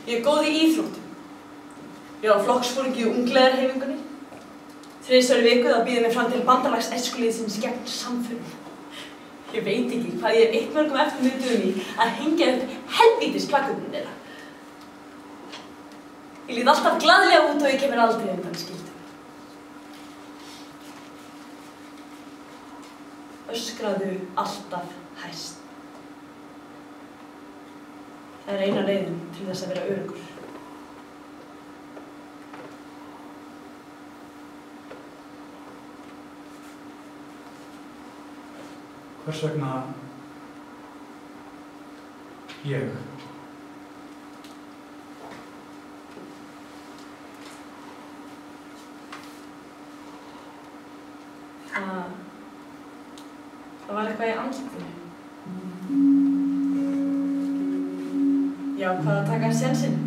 Ég er góð í íþróttum. Ég var flokksforingi í ungleðarhreyfingunni. 3 í viku þá býði mig fram til bandalagsæskuliðsins gegn samfunni. Ég veit ekki hvað ég er eitt mörgum eftirmynduðum í að hengja upp helvítis plakkötun þeirra. Ég lít alltaf glaðlega út og ég kemur aldrei undan skildum. Öskraðu alltaf hæst. Það er eina leiðin til þess að vera öruggur. Hvers vegna ég? Það var eitthvað í andlitinu. Ég ákvað að taka sénsinn.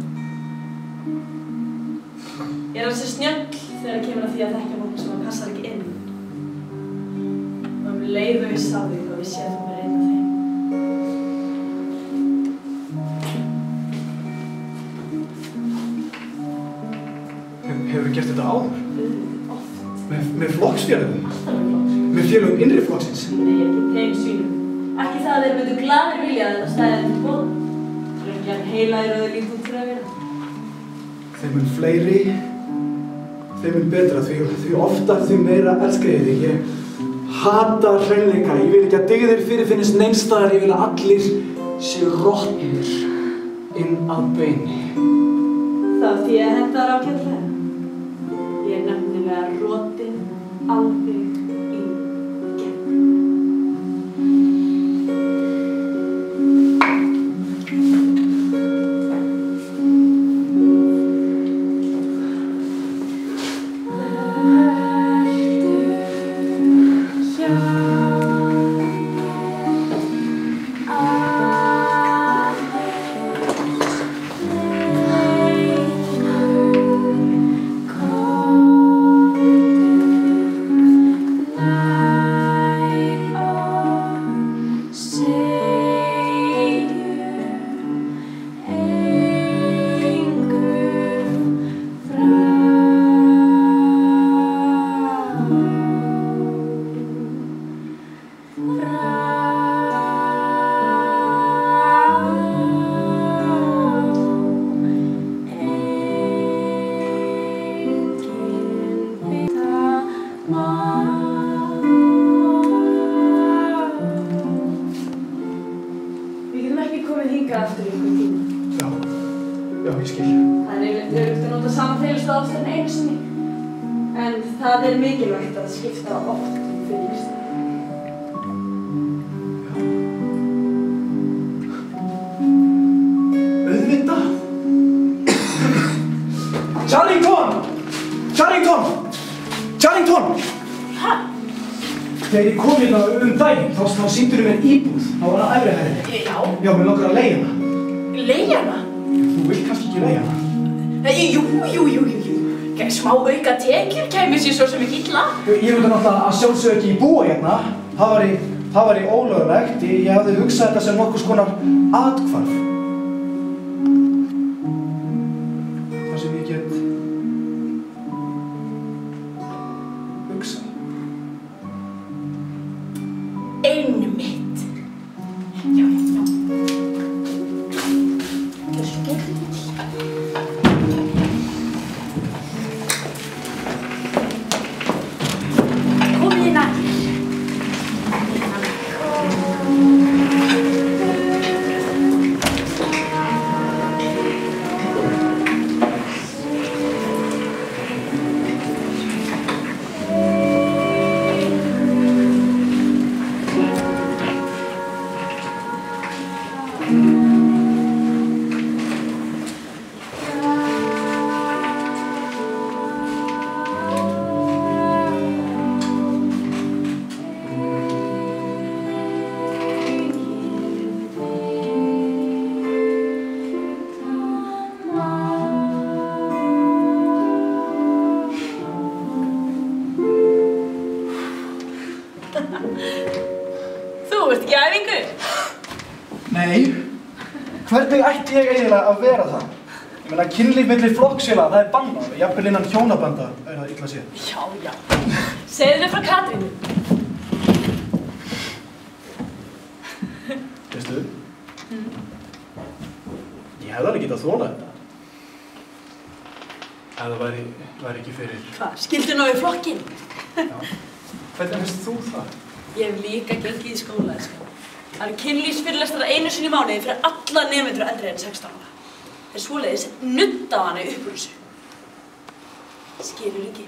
Ég er ansi snjöll þegar kemur að því að þekkja fólk sem passar ekki inn. Og leið og ég sá þig og vissi að þú verið einn af þeim. Hefurðu gert þetta áður? Oft. Með flokksfélögum? Með félögum innri flokksins? Nei, ekki þeim svínum. Ekki það að þeir myndu glaðir vilja að þetta stæði til bóð. Þeir eru ekki að heilaðir og þeir líka út fyrir að vera. Þeim mun fleiri, þeim mun betra, því oftar því meira elska ég þig. Ég hata hreinleika, ég vil ekki að dygðir fyrirfinnist neins staðar, ég vil að allir séu rotnir inn að beini. Það því að henda þar ágætlega. Ég er nefnilega rotin alveg í gegn. Skipta oft fyrir sig. Auðvitað! Charrington! Hæ? Þegar ég kom hérna daginn, þá sýndur mér íbúð á hana efri hæðinni. Já. Já, mér langar að leigja hana. Leigja hana? Þú vilt kannski ekki leigja hana? Jú. Smá auka tekjur kæmi sér svo sem ekki illa. Ég myndi náttúrulega að sjálfsögðu ekki búa hérna. Það var í ólöglegt. Ég hafði hugsað þetta sem nokkurs konar athvarf. Það sem ég get hugsað. Einmitt. Já. Þessu getur við. Hvernig ætti ég eiginlega að vera það? Ég meina, kynlíf milli flokksfélaga, það er bannað. Jafnvel innan hjónabanda er það illa séð. Já. Segðu þér frá Katrínu. Veistu? Ég hefði alveg getað þolað þetta. Ef það væri ekki fyrir... Hvað? Skildu ná í flokkinn? Já. Hvernig veist þú það? Ég hef líka gengið í skóla, sko. Það eru kynlífsfyrirlestrar einu sinni í mánuði fyrir alla nemendur eldri en 16 ára. Þeir svoleiðis nudda á hana upp úr þessu. Skilur ekki.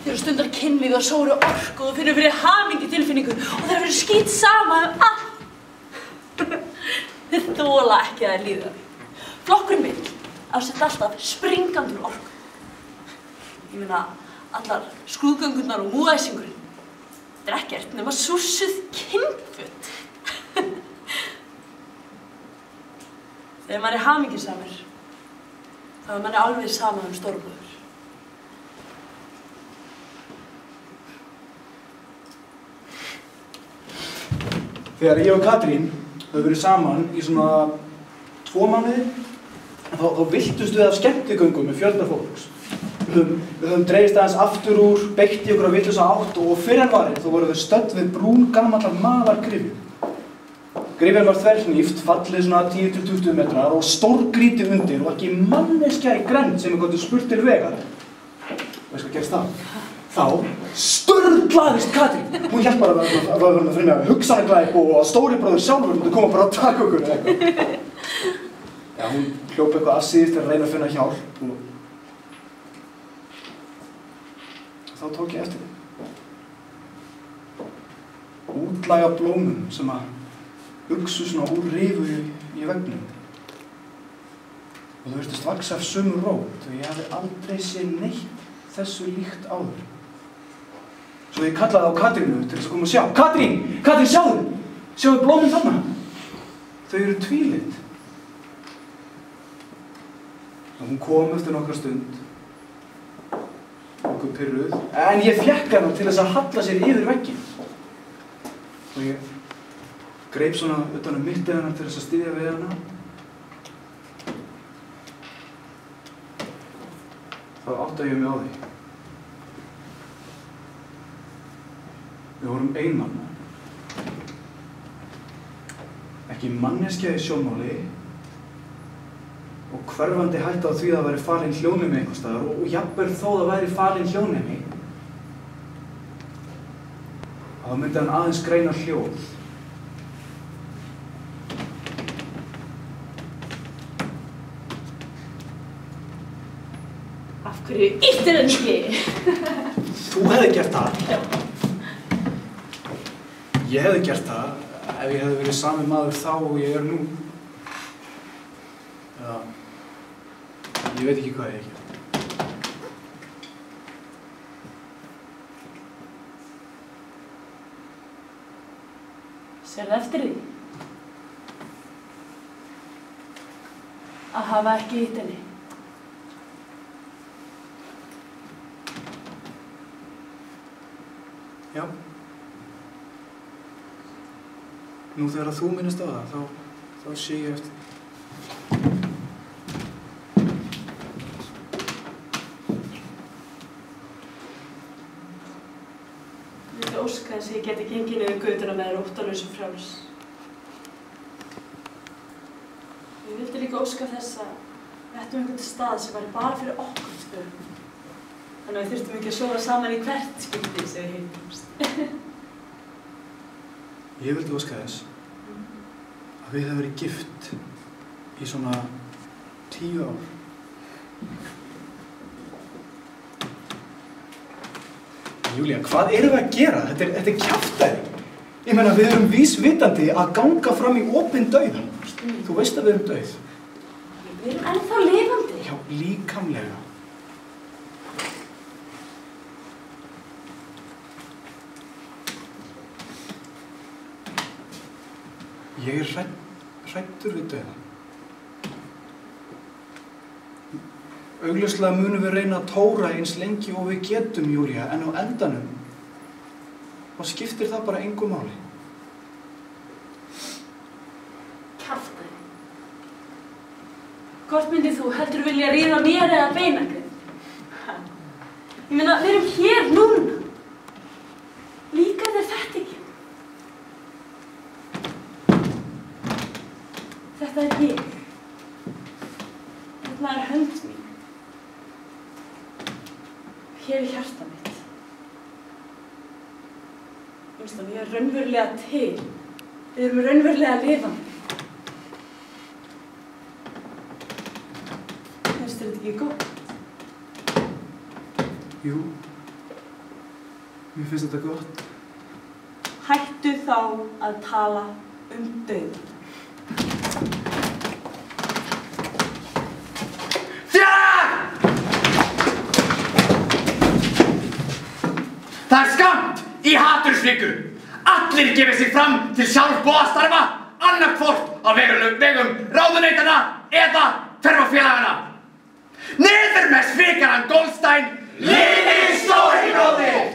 Þeir stundar kynlíf og sóru orku og finnur fyrir hamingjutilfinningu og þeir eru skít sama allt. Þeir þola ekki að þeir líða því. Flokkurinn minn afsett alltaf springandur orku. Ég meina, allar skrúðgöngurnar og múðæsingurinn. Þetta er ekkert nema sússuð kynföt. Þegar maður er hamingjusamur, þá er manni alveg sama stórbróður. Þegar ég og Katrín höfum verið saman í svona 2 mánuði, þá villtumst við af skemmtigöngum með fjölda fólks. Við höfum dreifist aðeins aftur úr, beitt í okkur á villausa átt og fyrr en varið þá vorum við stödd við brún gamallar malargryfju. Gryfjan var þverhníft, fallið svona 10-20 metrar og stórgrýti undir og ekki manneskja í grennd sem við gátum spurt til vegar. Veist hvað gerist það? Þá sturlaðist Katrín. Hún hélt bara að við varum að fremja hugsanaglæp og að stóri bróðir sjálfur myndi koma bara að taka okkur eða eitthvað. Já, hún hljóp eitthvað afsíðis til að reyna að finna hjálp og þá tók ég eftir því. Útlæga blómum sem að uxu svona úr rifu í veggnum. Og þau virtust vaxa af sömu rót og ég hafði aldrei séð neitt þessu líkt áður. Svo ég kallaði á Katrínu til þess að koma og sjá. Katrín! Katrín, sjáðu! Sjáðu blómin þarna! Þau eru tvílit. Og hún kom eftir nokkra stund, nokkuð pirruð, en ég fékk hana til þess að halla sér yfir vegginn. Og ég greip svona utan mittið hana til þess að styðja við hana. Þá áttaði ég mig á því. Við vorum einmana. Ekki manneskja í sjónmáli og hverfandi hætta á því að það væri falin hljónemi einhvers staðar og jafnvel þó það væri falin hljónemi þá myndi hann aðeins greina hljóð. Af hverju ýttir það ekki? Þú hefði gert það. Ég hefði gert það ef ég hefði verið sami maður þá og ég er nú. Já. Ég veit ekki hvað ég hef gert. Sérðu eftir því? Að hafa ekki ýtt henni? Já. Nú þegar þú minnist á það, þá sé ég eftir. Viltu óska þess að ég geti gengið niður götuna með þér óttalaus og frjáls? Ég vildi líka óska þess að við ættum einhvern stað sem væri bara fyrir okkur tvö. Þannig að við þurftum ekki að sofa saman í hvert skipti sem við hittumst. Ég vildi óska þess að við hefum verið gift í svona 10 ár. Júlía, hvað erum við að gera? Þetta er kjaftæði. Ég meina, við erum vísvitandi að ganga fram í opinn dauða. Þú veist að við erum dauð. Við erum ennþá lifandi. Já, líkamlega. Ég er hræddur við dauðann. Augljóslega munum við reyna að tóra eins lengi og við getum, Júlía, en á endanum þá skiptir það bara engu máli. Kjaftaði. Hvort myndið þú heldur vilja ríða mér eða Beinagrið? Ég meina, við erum hér núna. Líkar þér þetta ekki? Þetta er ég. Þetta er hönd mín. Hér er hjarta mitt. Winston, ég er raunverulega til. Við erum raunverulega lifandi. Finnst þér þetta ekki gott? Jú, mér finnst þetta gott. Hættu þá að tala dauðann. Það er skamt í hatursviku. Allir gefið sig fram til sjálfboðastarfa, annarkvort á vegum ráðuneytanna eða ferðafélagana. Niður með svikarann Goldstein, lifi stóri bróðir!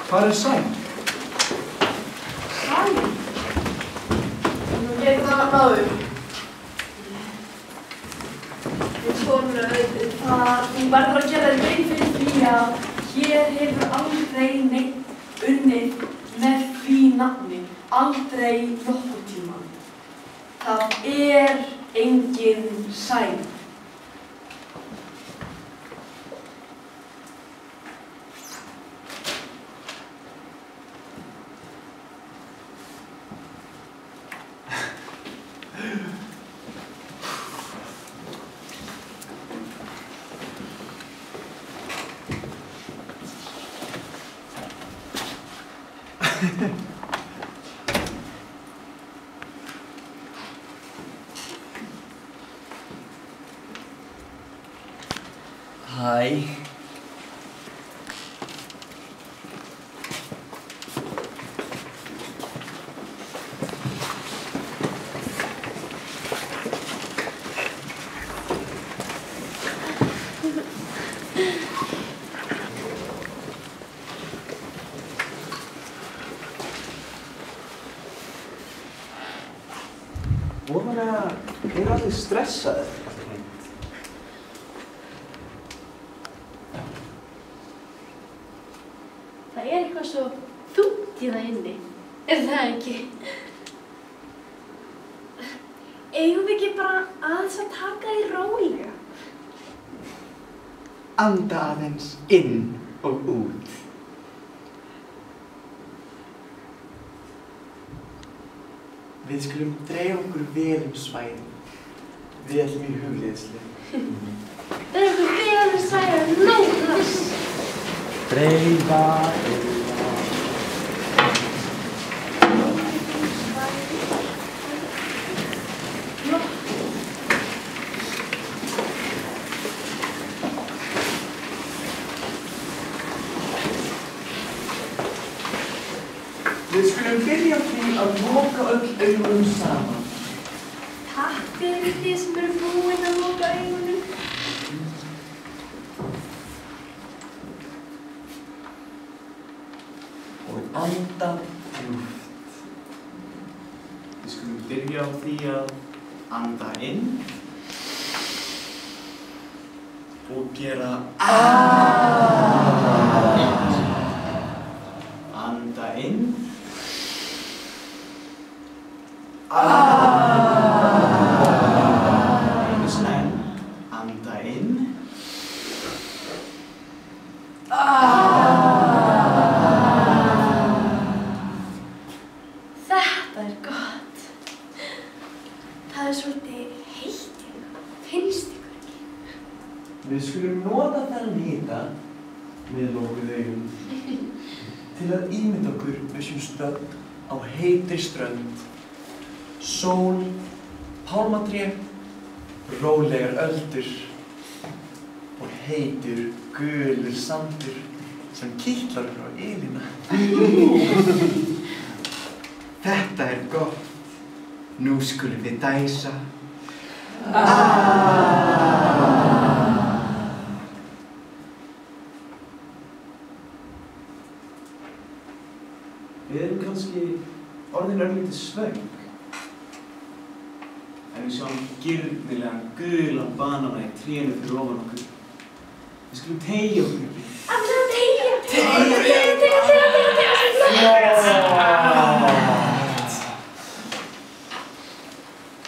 Hvar er Sæm? Sæm? Nú getur það náður. Þú verður að gera þér grein fyrir því að hér hefur aldrei neinn unnið með því nafni. Aldrei nokkurn tímann. Það er engin Sæm. Hæ. Voðalega er allir stressaðir. Það er eitthvað svo þungt í það inni, er það ekki? Eigum við ekki bara aðeins að taka því rólega? Anda aðeins inn og út. Við skulum dreifa okkur vel svæðin. Við ætlum í hugleiðslu. Dreifa okkur vel svæðin núna! Dreifa. Við skulum byrja á því að loka öll augunum saman. Takk fyrir þið sem eru búin að loka augunum. Og anda djúpt. Við skulum byrja á því að anda inn og gera anda inn. Einu sinni enn. Anda inn. Þetta er gott. Það er svolítið heitt hérna. Finnst ykkur ekki? Við skulum nota þennan hita með lokuð augun til að ímynda okkur við séum stödd á heitri strönd. Sól, pálmatré, rólegar öldur og heitur, gulur sandur sem kitlar frá ylina. Þetta er gott. Nú skulum við dæsa. Við erum kannski orðin örlítið svöng. En við sjáum girnilegan, gulan banana í trénu fyrir ofan okkur. Við skulum teygja okkur. Allir að teygja!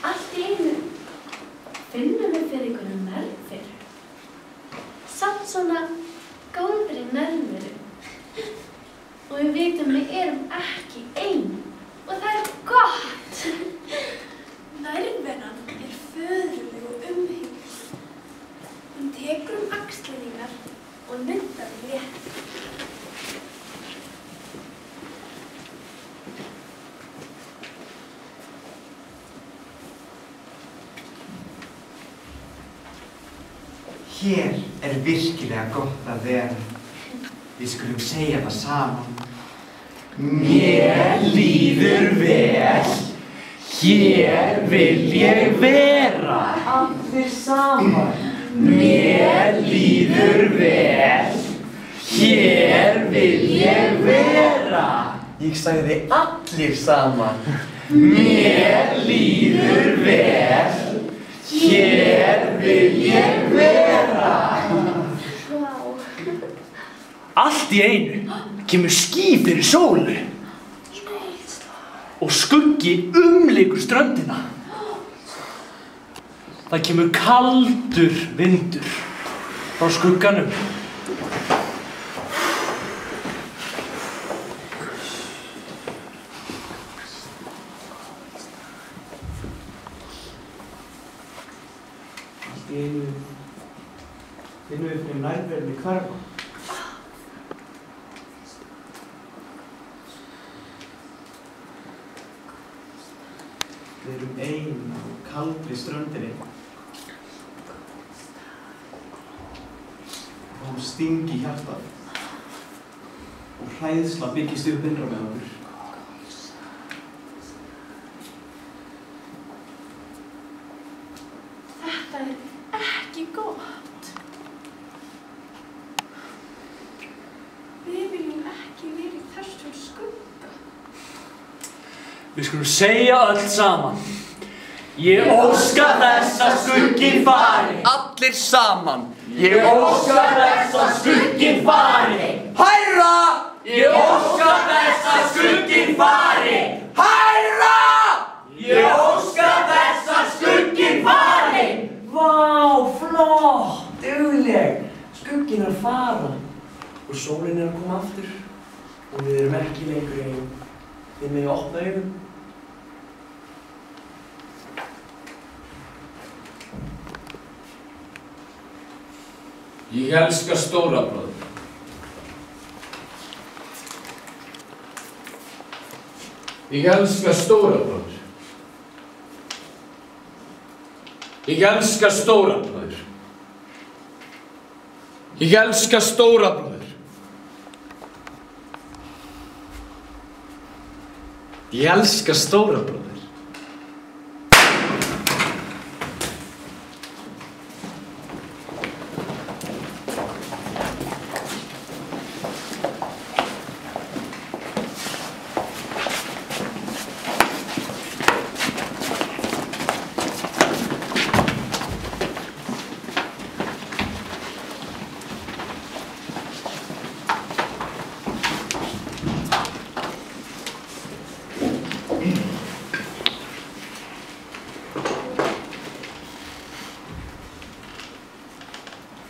Allt í einu finnum við fyrir einhverju nærveru. Samt svona góðri nærveru. Og við vitum við erum ekki ein. Og það er gott. Nærveran er föðurleg og umhyggjuleg. Hún tekur axlirnar og nuddar létt. Hér er virkilega gott að vera. Við skulum segja það saman. Mér líður vel. Hér vil ég vera. Allir saman. Mér líður vel. Hér vil ég vera. vera. Ég sagði allir saman. Mér líður vel, hér vil ég vera. Allt í einu kemur ský fyrir sólu og skuggi umlykur ströndina. Það kemur kaldur vindur frá skugganum. Allt í einu finnum við fyrir nærverulega hverfa. Við erum ein á kaldri ströndinni. Og hún stingi í hjartað. Og hræðsla byggist upp innra með okkur. Þetta er ekki gott. Við viljum ekki vera í þessum skugga. Við skulum segja öll saman. Ég óska þess að skugginn fari. Allir saman. Ég óska þess að skugginn fari. Hærra! Ég óska þess að skugginn fari. Hærra! Ég óska þess að skugginn fari. Vá, flott, dugleg. Skugginn er að fara. Og sólin er að koma aftur. Og við erum ekki lengur ein. Við megum opna augun. Ég elska stórabróður. Ég elska stórabróður. Ég elska stórabróður. Ég elska stórabróður. Ég elska stórabróður.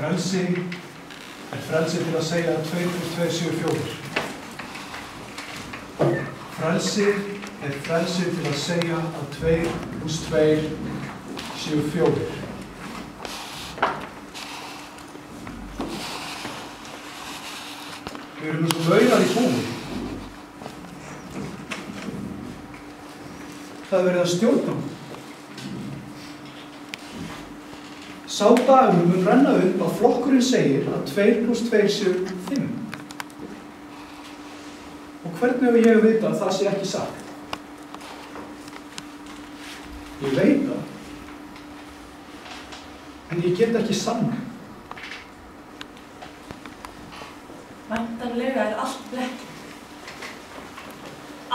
Frelsi er frelsi til að segja að 2 + 2 séu 4. Frelsi er frelsi til að segja að 2 + 2 séu 4. Við erum nú svo laugar í búi. Það er verið að stjórna. Sá dagur mun renna upp að flokkurinn segir að 2 + 2 séu 5. Og hvernig hefur ég að vita að það sé ekki sagt? Ég veit það. En ég get ekki sanna. Væntanlega er allt blekking.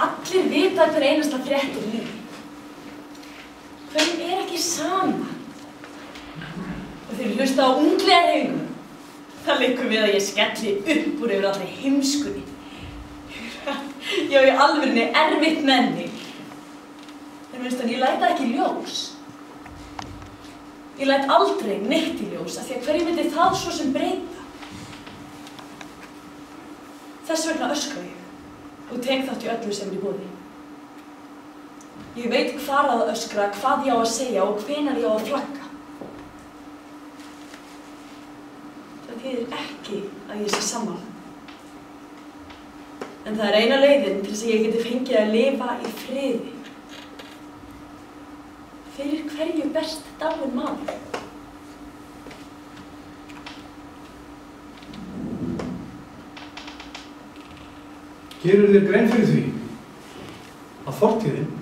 Allir vita hver einasta frétt er líf. Hverjum er ekki sama? Og þeir hlusta á unglega hreyfinguna. Það liggur við að ég skelli upp úr yfir allri heimskunni. Ég á í alvörunni erfitt með mig. En veist hann, ég læt það ekki í ljós. Ég læt aldrei neitt í ljós, af því að hverju myndi það svo sem breyta? Þess vegna öskra ég og tek þátt í öllu sem er í boði. Ég veit hvar að öskra, hvað ég á að segja og hvenær ég á að flagga. Það þýðir ekki að ég sé sammála. En það er eina leiðin til þess að ég geti fengið að lifa í friði. Fyrir hverju berst dáinn maður? Gerið þér grein fyrir því að fortíðin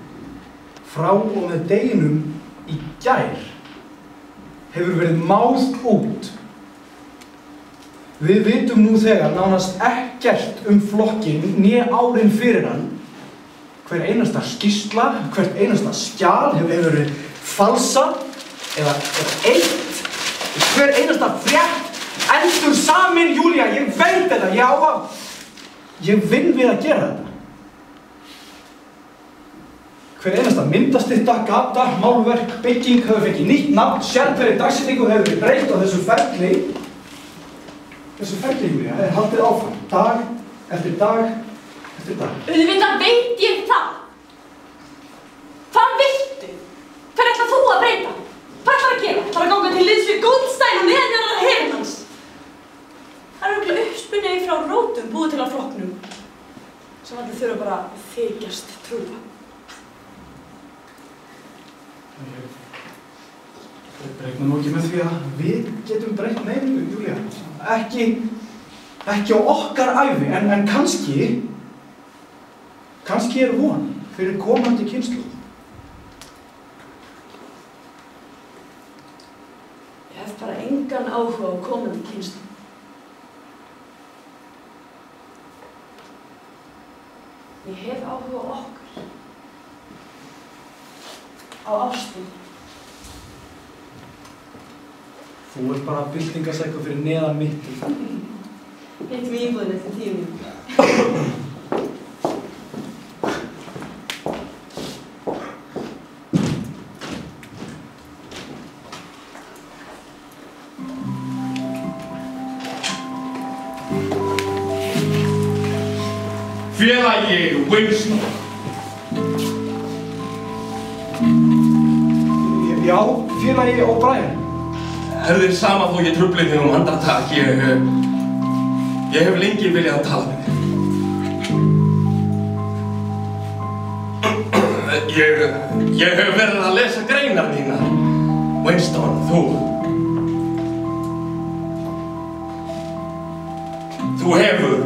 frá og með deginum í gær hefur verið máð út. Við vitum nú þegar nánast ekkert flokkinn né árin fyrir hann. Hver einasta skýrsla, hvert einasta skjal hefur verið falsað eða eitt. Hver einasta frétt endur samin, Júlía, ég veit þetta, ég vinn við að gera þetta. Hver einasta myndastytta, gata, málverk, bygging hefur fengið nýtt nafn, sérhverri dagsetningu hefur verið breytt á þessu ferli, Júlía, haldið áfram, dag eftir dag eftir dag. Auðvitað veit ég það. Hvað viltu? Hver ætlar þú að breyta? Hvað ætlar að gera? Ætlar að ganga til liðs við Goldstein og neðanjarðar herinn hans? Það er örugglega uppspunnið frá rótum búið til að flokknum sem allir þurfa bara að þykjast trúa. Við breytum nú ekki með því að við getum breytt neinu, Júlía. Ekki á okkar ævi, en kannski er von fyrir komandi kynslóð. Ég hef bara engan áhuga á komandi kynslóð. Ég hef áhuga á okkur. Á ástinni. Þú ert bara byltingasækku fyrir neðan mitt. Hittum í íbúðinni eftir 10 mínútur. Félagi Winston. Já, félagi O'Brien. Þið sama þó ég trufli þig andartak. Ég hef lengi viljað að tala með þig. Ég hef verið að lesa greinar þínar, Winston, Þú hefur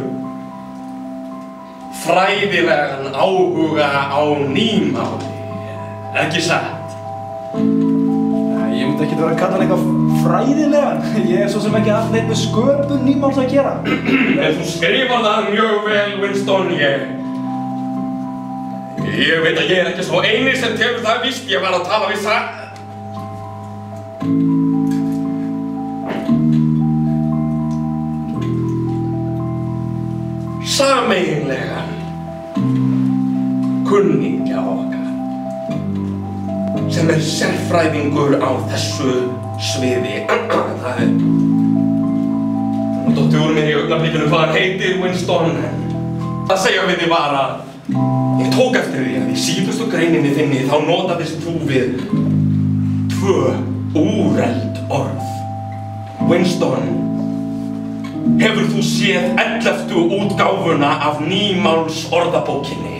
fræðilegan áhuga á nýmáli, ekki satt? Ég myndi ekki vera að kalla hann eitthvað fræðilegan. Ég svo sem ekki haft neitt með sköpun nýmáls að gera. En þú skrifar það mjög vel, Winston. Ég veit að ég er ekki svo eini sem telur það víst. Ég var að tala við sameiginlegan kunningja okkar sem er sérfræðingur á þessu sviði. Það er dottið úr mér í augnablikinu hvað hann heitir, Winston. Það segja við þig var að ég tók eftir því að í síðustu greininni þinni þá notaðist þú við 2 úreld orð. Winston, hefur þú séð 11. útgáfuna af nýmáls orðabókinni?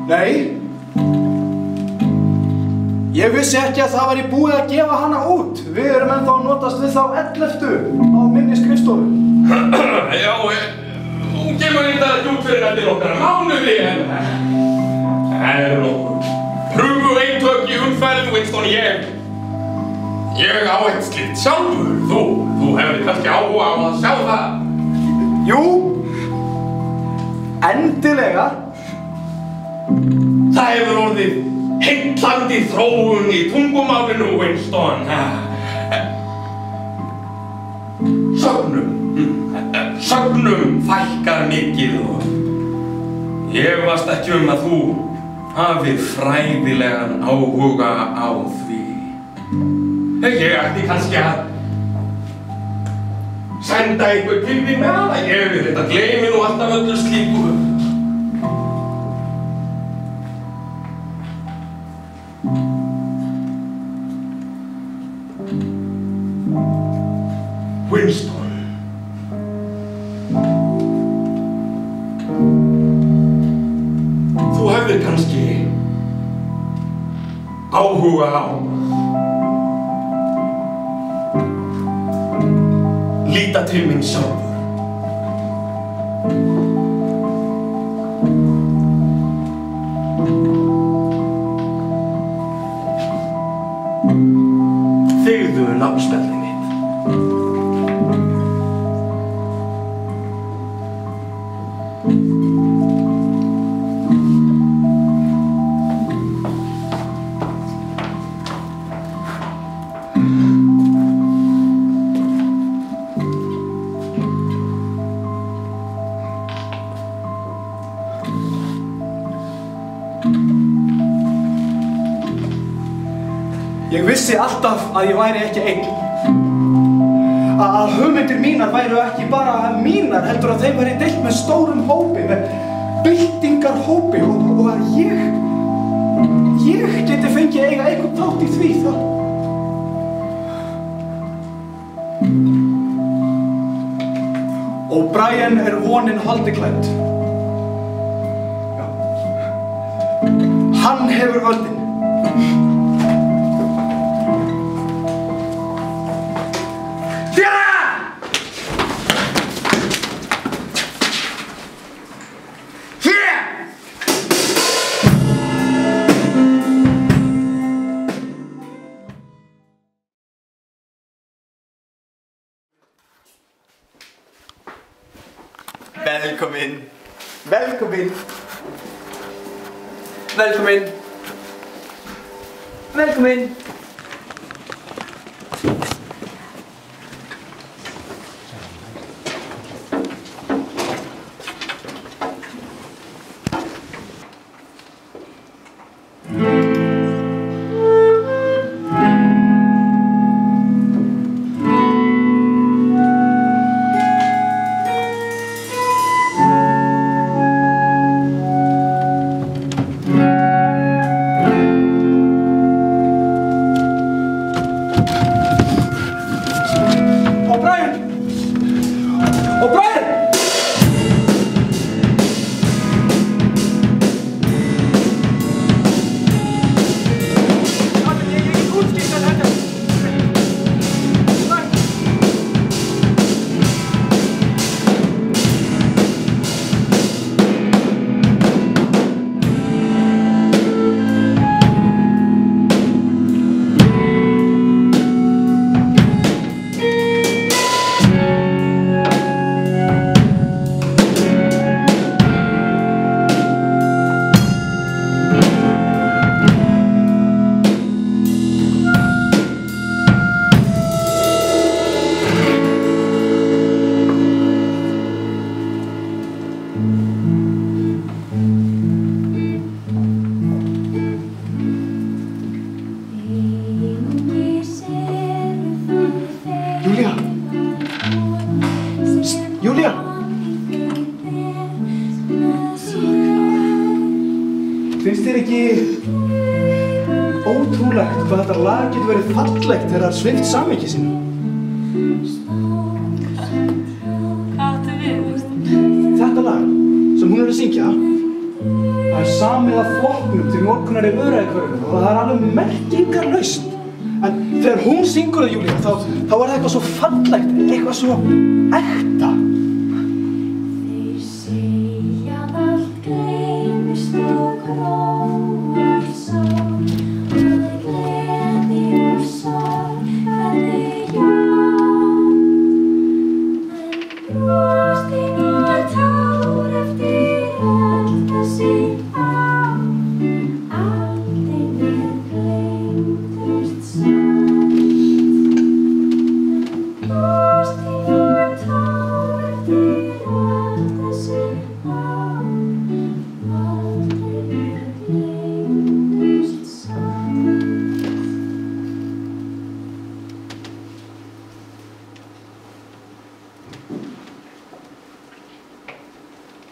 Nei. Ég vissi ekki að það væri búið að gefa hana út. Við erum ennþá að notast við þá 11. á minni skrifstofu. Já, hún kemur eitthvað ekki út fyrir eftir okkar mánuði, en það er nokkuð prufu eintök í umferð, Winston. Ég á eitt slíkt sjálfur. Þú hefði kannski áhuga á að sjá það. Jú, endilega. Það hefur orðið heillandi þróun í tungumálinu, Winston. Sögnum fækkar mikið og ég efast ekki að þú hafið fræðilegan áhuga á því. Ég ætti kannski að senda einhver til þín með hana. Ég við þetta gleymi nú alltaf öllu slíku. Winston. Þú hefðir kannski áhuga á líta til mín sjálfur. Þegðu nafnspjaldið mitt. Ég vissi alltaf að ég væri ekki einn. Að hugmyndir mínar væru ekki bara mínar, heldur að þeim væri deilt með stórum hópi, með byltingarhópi og að ég geti fengið eiga einhvern þátt í því þá. Og Brian vonin holdiklædd. Já. Hann hefur völdin. Velkomin. Velkomin. Velkomin. Velkomin. Finnst þér ekki ótrúlegt hvað þetta lag getur verið fallegt þegar það svift samhengi sínu? Hvað áttu við? Þetta lag sem hún er að syngja, það er samið af flokknum til notkunar í öræðikörfunum og það er alveg merkingarlaust. En þegar hún syngur það, Júlía, þá er það eitthvað svo fallegt, eitthvað svo ekta.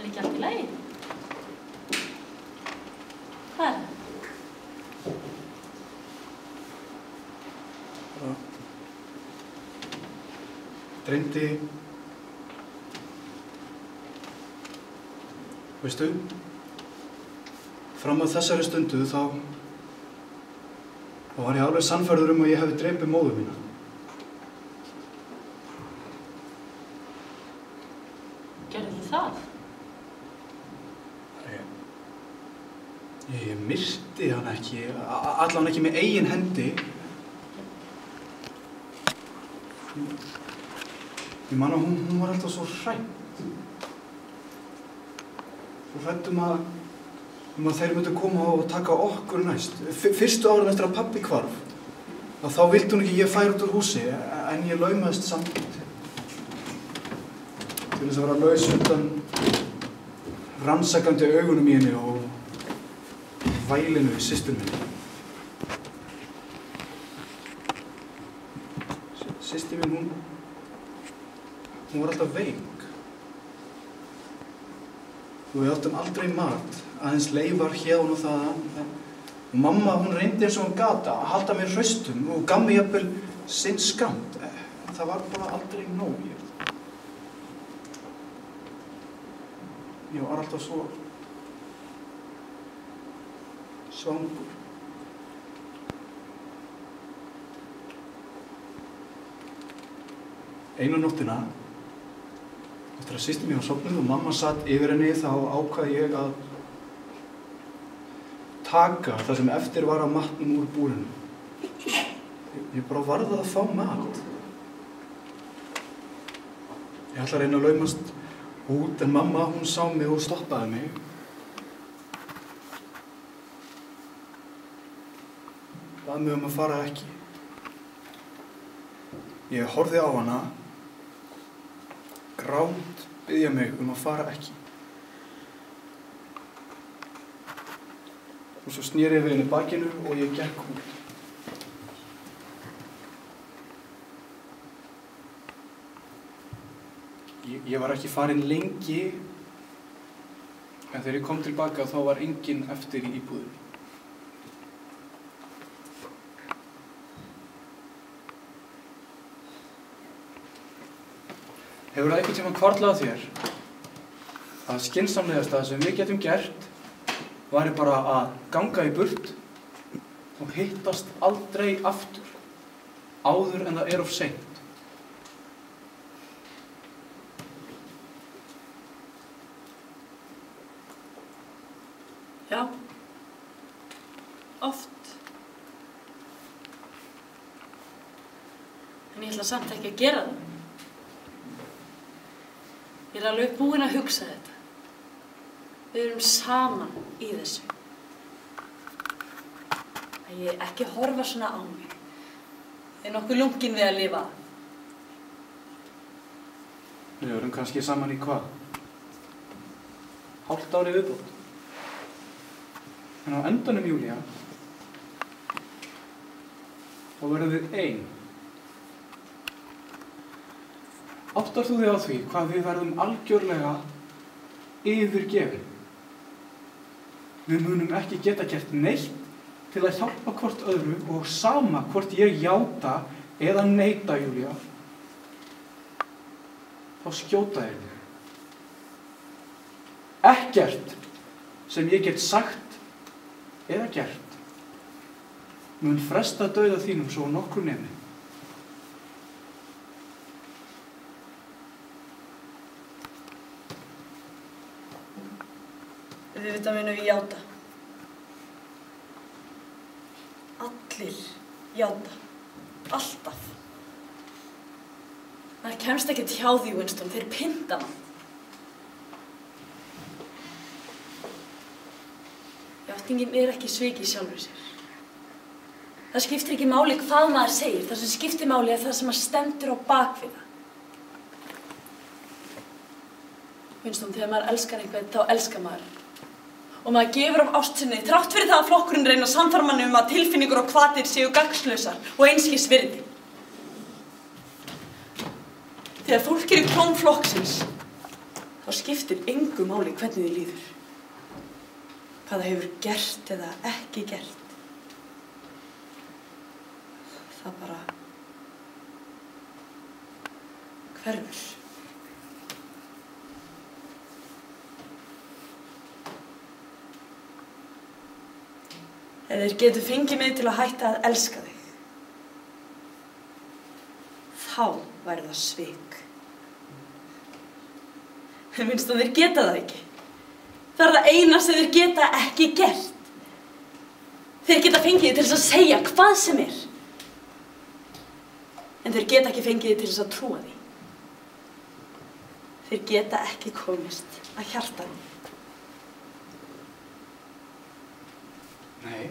Er ekki allt í lagi? Hvað er það? Dreymdi, veistu, fram að þessari stundu þá var ég alveg sannfærður að ég hefði drepið móður mína. Gerðu þið það? Ég myrti hann ekki, allan ekki með eigin hendi. Ég man að hún var alltaf svo hrædd. og hrædd að þeir myndu koma og taka okkur næst. Fyrstu árin eftir að pabbi hvarf, þá vildi hún ekki ég færi út úr húsi, en ég laumaðist samt til þess að vera laus undan rannsakandi augunum í henni og vælinu í systur minni. Systir mín, hún var alltaf veik. Og við áttum aldrei mat, aðeins leifar hérna og þaðan. Mamma, hún reyndi eins og hún gat að halda mér hraustum og gaf mér jafnvel sinn skammt. Það var bara aldrei nóg. Ég var alltaf svo svangur. Einu nóttina, eftir að systir mín var sofnuð og mamma satt yfir henni, þá ákvað ég að taka það sem eftir var af matnum úr búrinu. Ég bara varð að fá mat. Ég ætla að reyna að laumast út, en mamma, hún sá mig og stoppaði mig. Bað mig að fara ekki. Ég horfði á hana, grát biðja mig að fara ekki. Og svo sneri ég við henni bakinu og ég gekk út. Ég var ekki farinn lengi, en þegar ég kom tilbaka þá var enginn eftir í íbúðinni. Hefur það einhvern tímann hvarflað að þér að skynsamlegasta sem við getum gert væri bara að ganga í burt og hittast aldrei aftur, áður en það of seint? Já, oft. En ég ætla samt ekki að gera það. Ég er alveg búin að hugsa þetta. Við erum saman í þessu. Að ég ekki horfa svona á mig. Ég er nokkuð lungin við að lifa. Við erum kannski saman í hvað? Hálft ári viðbót. En á endanum, Júlía, þá verðum við ein. Áttar þú þig á því hvað við verðum algjörlega yfirgefin? Við munum ekki geta gert neitt til að hjálpa hvort öðru og sama hvort ég játa eða neita, Júlía, þá skjóta þeir þig. Ekkert sem ég get sagt eða gert mun fresta dauða þínum svo nokkru nemi. Auðvitað munum við játa. Allir játa. Alltaf. Maður kemst ekkert hjá því, Winston, þeir pynta mann. Játningin ekki svik í sjálfur sér. Það skiptir ekki máli hvað maður segir. Það sem skiptir máli það sem maður stendur á bakvið það. Winston, þegar maður elskar einhvern, þá elskar maður. Og maður gefur af ást sinni, þrátt fyrir það að flokkurinn reyna að sannfæra manni að tilfinningur og hvatir séu gagnslausar og einskis virði. Þegar fólk í klóm flokksins, þá skiptir engu máli hvernig þið líður. Hvað það hefur gert eða ekki gert. Það bara hverfur. Eða þeir getur fengið mig til að hætta að elska þig. Þá væri það svik. En Winston, þeir geta það ekki. Það er það eina sem þeir geta ekki gert. Þeir geta fengið þig til þess að segja hvað sem er. En þeir geta ekki fengið þig til þess að trúa því. Þeir geta ekki komist að hjarta því. Nei,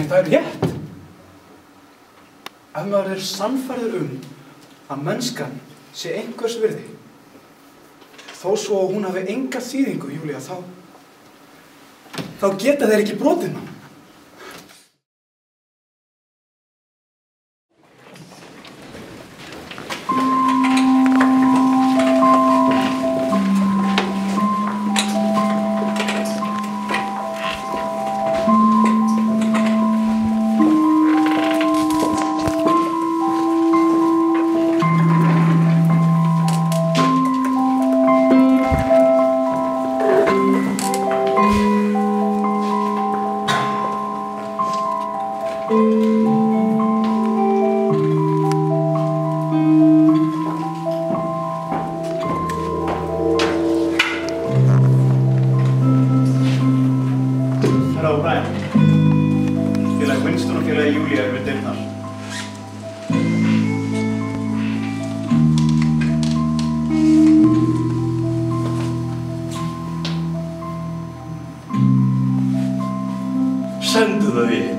það er rétt. Ef maður er sannfærður að mennskan sé einhvers virði, þó svo að hún hafi enga þýðingu, Júlía, þá geta þeir ekki brotið mann. Sendu þau inn.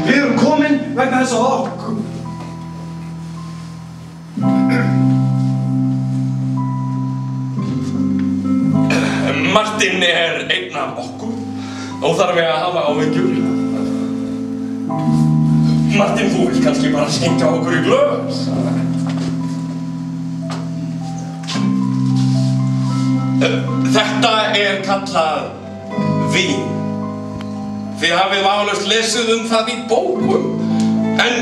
Við erum komin vegna þess að okkur. Martin er einn af okkur. Óþarfi að hafa áhyggjur. Martin, þú vilt kannski bara skengja okkur í glös. Þetta er kallað vín. Þið hafið vafalaust lesið það í bókum, en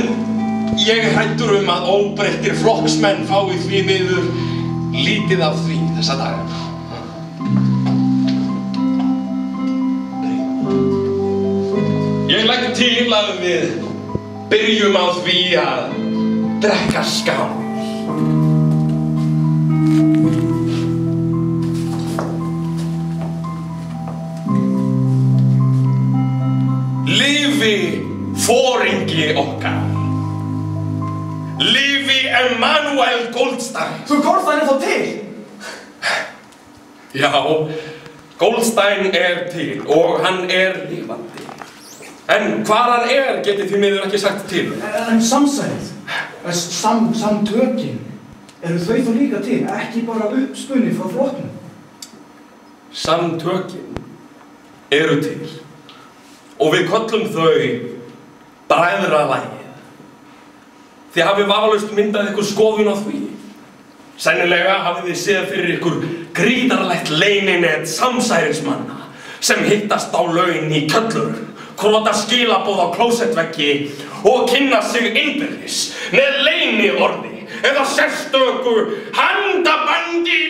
ég er hræddur að óbreyttir flokksmenn fái því miður lítið af því þessa daga. Ég legg til að við byrjum á því að drekka skál. Lifi foringi okkar. Lifi Emanuel Goldstein. Þú Goldstein er þá til? Já, Goldstein er til og hann er lifandi. En hvar hann er getið því miður ekki sagt til. En samsærið, samtökin, eru þau þá líka til, ekki bara uppspunni frá flokknum? Samtökin eru til og við köllum þau bræðralagið. Þið hafið vafalaust myndað ykkur skoðun á því. Sennilega hafið þið séð fyrir ykkur gríðarlegt leyninet samsærismanna sem hittast á laun í kjöllurum, krota skilaboð á klósettveggi og kynna sig innbyrðis með leyniorði eða sérstöku handabandi.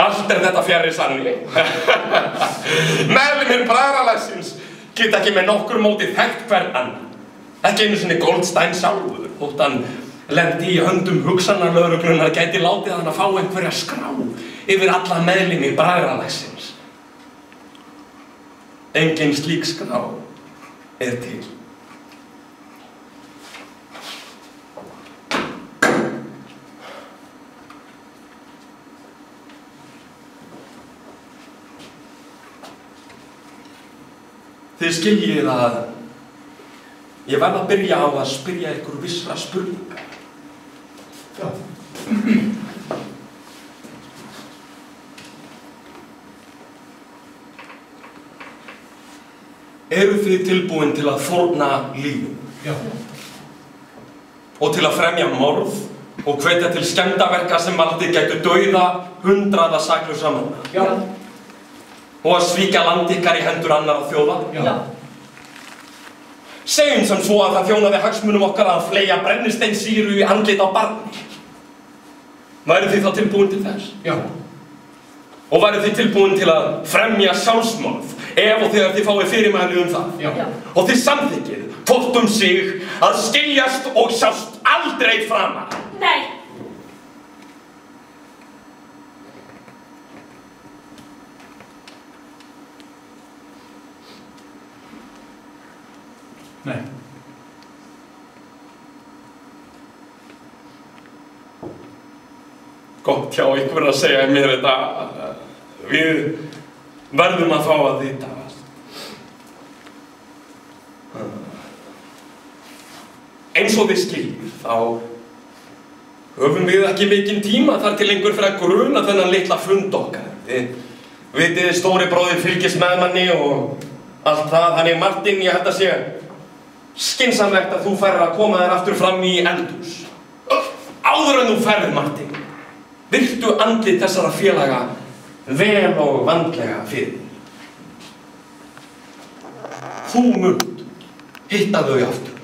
Allt er þetta fjarri sanni. Meðlimir bræðralagsins geta ekki með nokkur móti þekkt hvern annan. Ekki einu sinni Goldstein sjálfur, þótt hann lendi í höndum hugsanarlögreglunnar gæti látið hann að fá einhverja skrá yfir alla meðlimi bræðralagsins. Engin slík skrá er til. Þið skiljið að ég verð að byrja á að spyrja ykkur vissra spurninga. Já. Eru þið tilbúin til að fórna lífum? Já. Og til að fremja morð og hvetja til skemmdarverka sem valdið gætu dauða hundraða saklausra manna? Já. Og að svíkja land ykkar í hendur annarra þjóða? Já. Segjum sem svo að það þjónaði hagsmunum okkar að fleygja brennisteinssýru í andlit á barni. Væruð þið þá tilbúin til þess? Já. Og væruð þið tilbúin til að fremja sjálfsmorð ef og þegar þið fáið fyrirmæli það? Já. Og þið samþykkið hvort sig að skiljast og sjást aldrei framar? Nei. Nei. Gott hjá ykkur að segja mér þetta. Við verðum að fá að vita. Eins og þið skiljið, þá höfum við ekki mikinn tíma þar til einhver fyrir að gruna þennan litla fund okkar. Þið vitið, stóri bróðir fylgist með manni og allt það. Þannig Martin, ég held að sé skynsamlegt að þú færir að koma þér aftur fram í eldhús. Áður en þú ferð, Martin, virtu andlit þessara félaga vel og vandlega fyrir þér. Þú munt hitta þau aftur.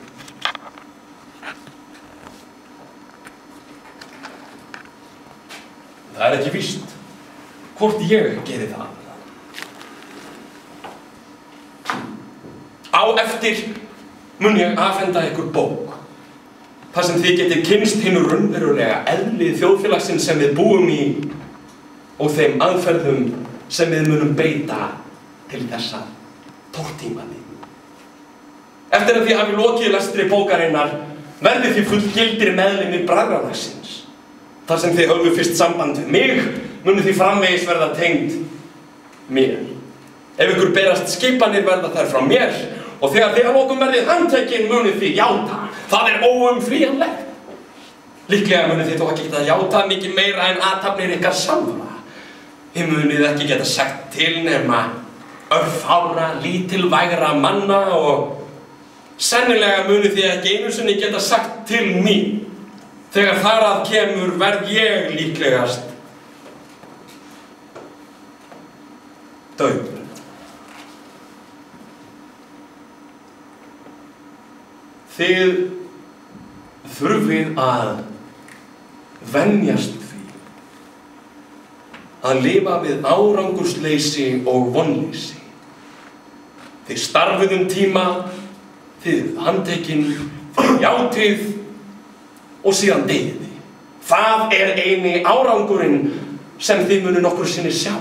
Það er ekki víst hvort ég geri það. Á eftir mun ég afhenda ykkur bók þar sem þið getið kynnst hinu raunverulega eðli þjóðfélagsins sem við búum í og þeim aðferðum sem við munum beita til þessa tortímani. Eftir að þið hafi lokið lestri bókarinnar verðið þið fullgildir meðlimir bræðralagsins. Þar sem þið höfðu fyrst samband við mig munið þið framvegis verða tengd mér. Ef ykkur berast skipanir verða þær frá mér og þegar þið að lokum verðið handtekinn munið þið játa. Það er óumflýjanlegt. Líklega munið þið þó ekki geta játa mikið meira en athafnir ykkar sjálfra. Þið munið ekki geta sagt til nema örfára, lítilvægra manna og sennilega munið þið ekki einu sinni geta sagt til mín. Þegar þar að kemur verð ég líklegast dauður. Þið þurfið að venjast því að lifa við árangursleysi og vonleysi. Þið starfið tíma, þið handtekinn, þið játið og síðan deyið þið. Það er eini árangurinn sem þið munu nokkur sinni sjá.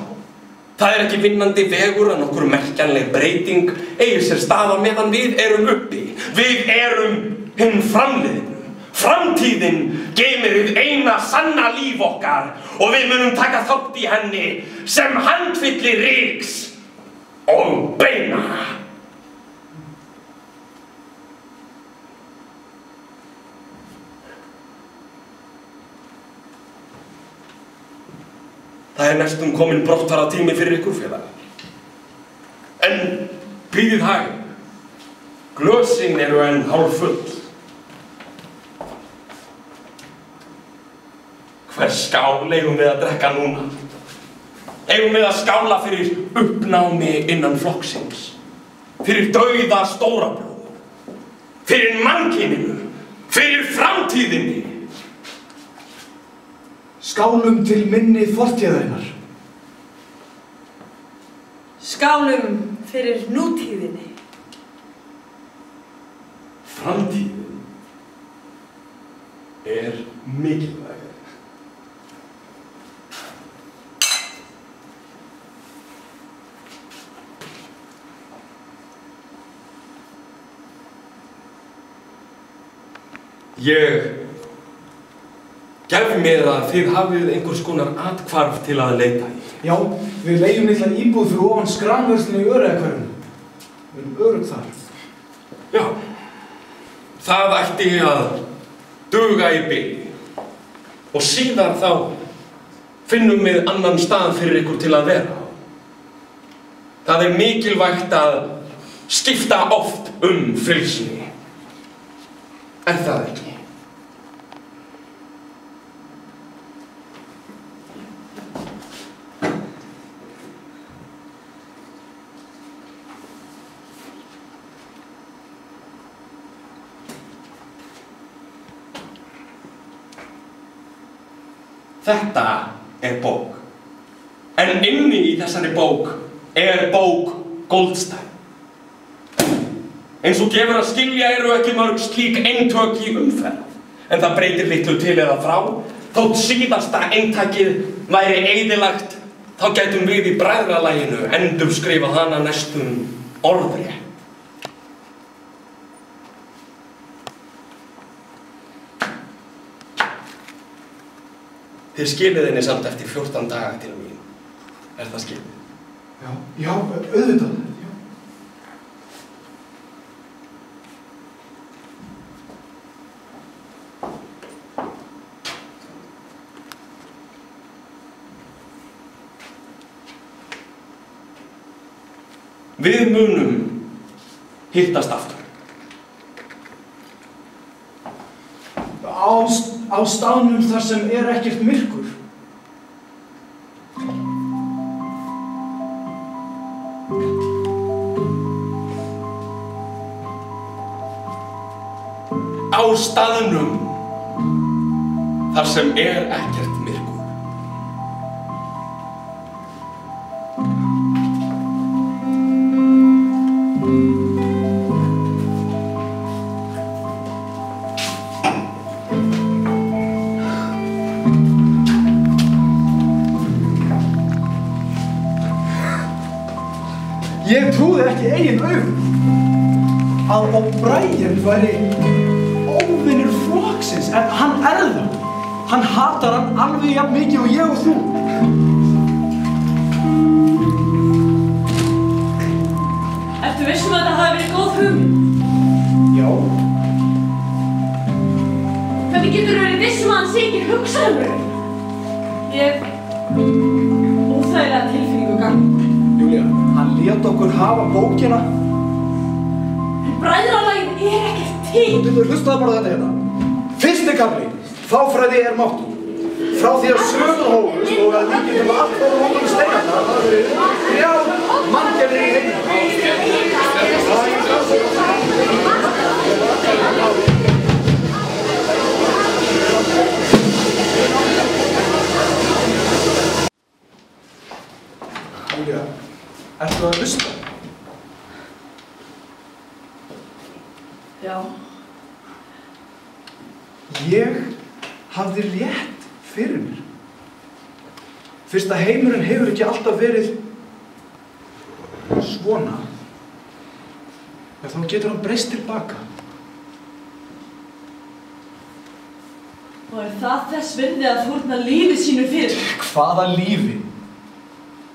Það er ekki vinnandi vegur að nokkur merkjanleg breyting eigi sér stað á meðan við erum uppi. Við erum hinn framliðinu. Framtíðin geymir við eina sanna líf okkar og við munum taka þátt í henni sem handfylli ryks og beina. Það er næstum kominn brottfara tími fyrir ykkur félagar. En bíðið hæg. Glösin eru enn hálffull. Hver skál eigum við að drekka núna? Eigum við að skála fyrir uppnámi innan flokksins? Fyrir dauða stórabróður? Fyrir mannkyninu? Fyrir framtíðinni? Skálum til minni fortíðarinnar. Skálum fyrir nútíðinni. Framtíðin er mikilvæg. Ég gef mér að þið hafið einhvers konar athvarf til að leita í. Já, við leigjum litla íbúð fyrir ofan skranvörslunni í Öræfahverfinu. Við erum örugg þar. Já, það ætti að duga í bili. Og síðan þá finnum við annan stað fyrir ykkur til að vera á. Það er mikilvægt að skipta oft fylgsni. Er það ekki? Þetta er bók. En inni í þessari bók bók Goldstein. Eins og gefur að skilja eru ekki mörg slík eintök í umferð, en það breytir litlu til eða frá. Þótt síðasta eintakið væri eyðilagt, þá gætum við í bræðralaginu endurskrifað hana næstum orðrétt. Þið skilið henni samt eftir 14 daga til mín. Er það skilið? Já, auðvitað. Já. Við munum hittast aftur. Á staðnum þar sem ekkert myrkur. Á staðnum þar sem ekkert myrkur. Ég trúði ekki eigin augum að O'Brien væri óvinur flokksins, en hann það. Hann hatar hann alveg jafn mikið og ég og þú. Ertu viss að þetta hafi verið góð hugmynd? Já. Hvernig getur verið viss að hann sé ekki hugsanlegur? Ég óþægilega tilfinningu gangi. Júlía, hann lét okkur hafa bókina. En bræðralagið ekkert til. Þú hlustaðu bara þetta hérna. Fyrsti kafli. Fáfræði máttur. Frá því að sögur hófust og að líkindum allt voru hófum steinarnar, það verið 3 manngerðir í heiminum. Júlía, ertu að hlusta? Já. Ég hafði létt fyrir mér. Fyrst að heimurinn hefur ekki alltaf verið svona, þá getur hann breyst tilbaka. Og það þess virði að fórna lífi sínu fyrir? Hvaða lífi?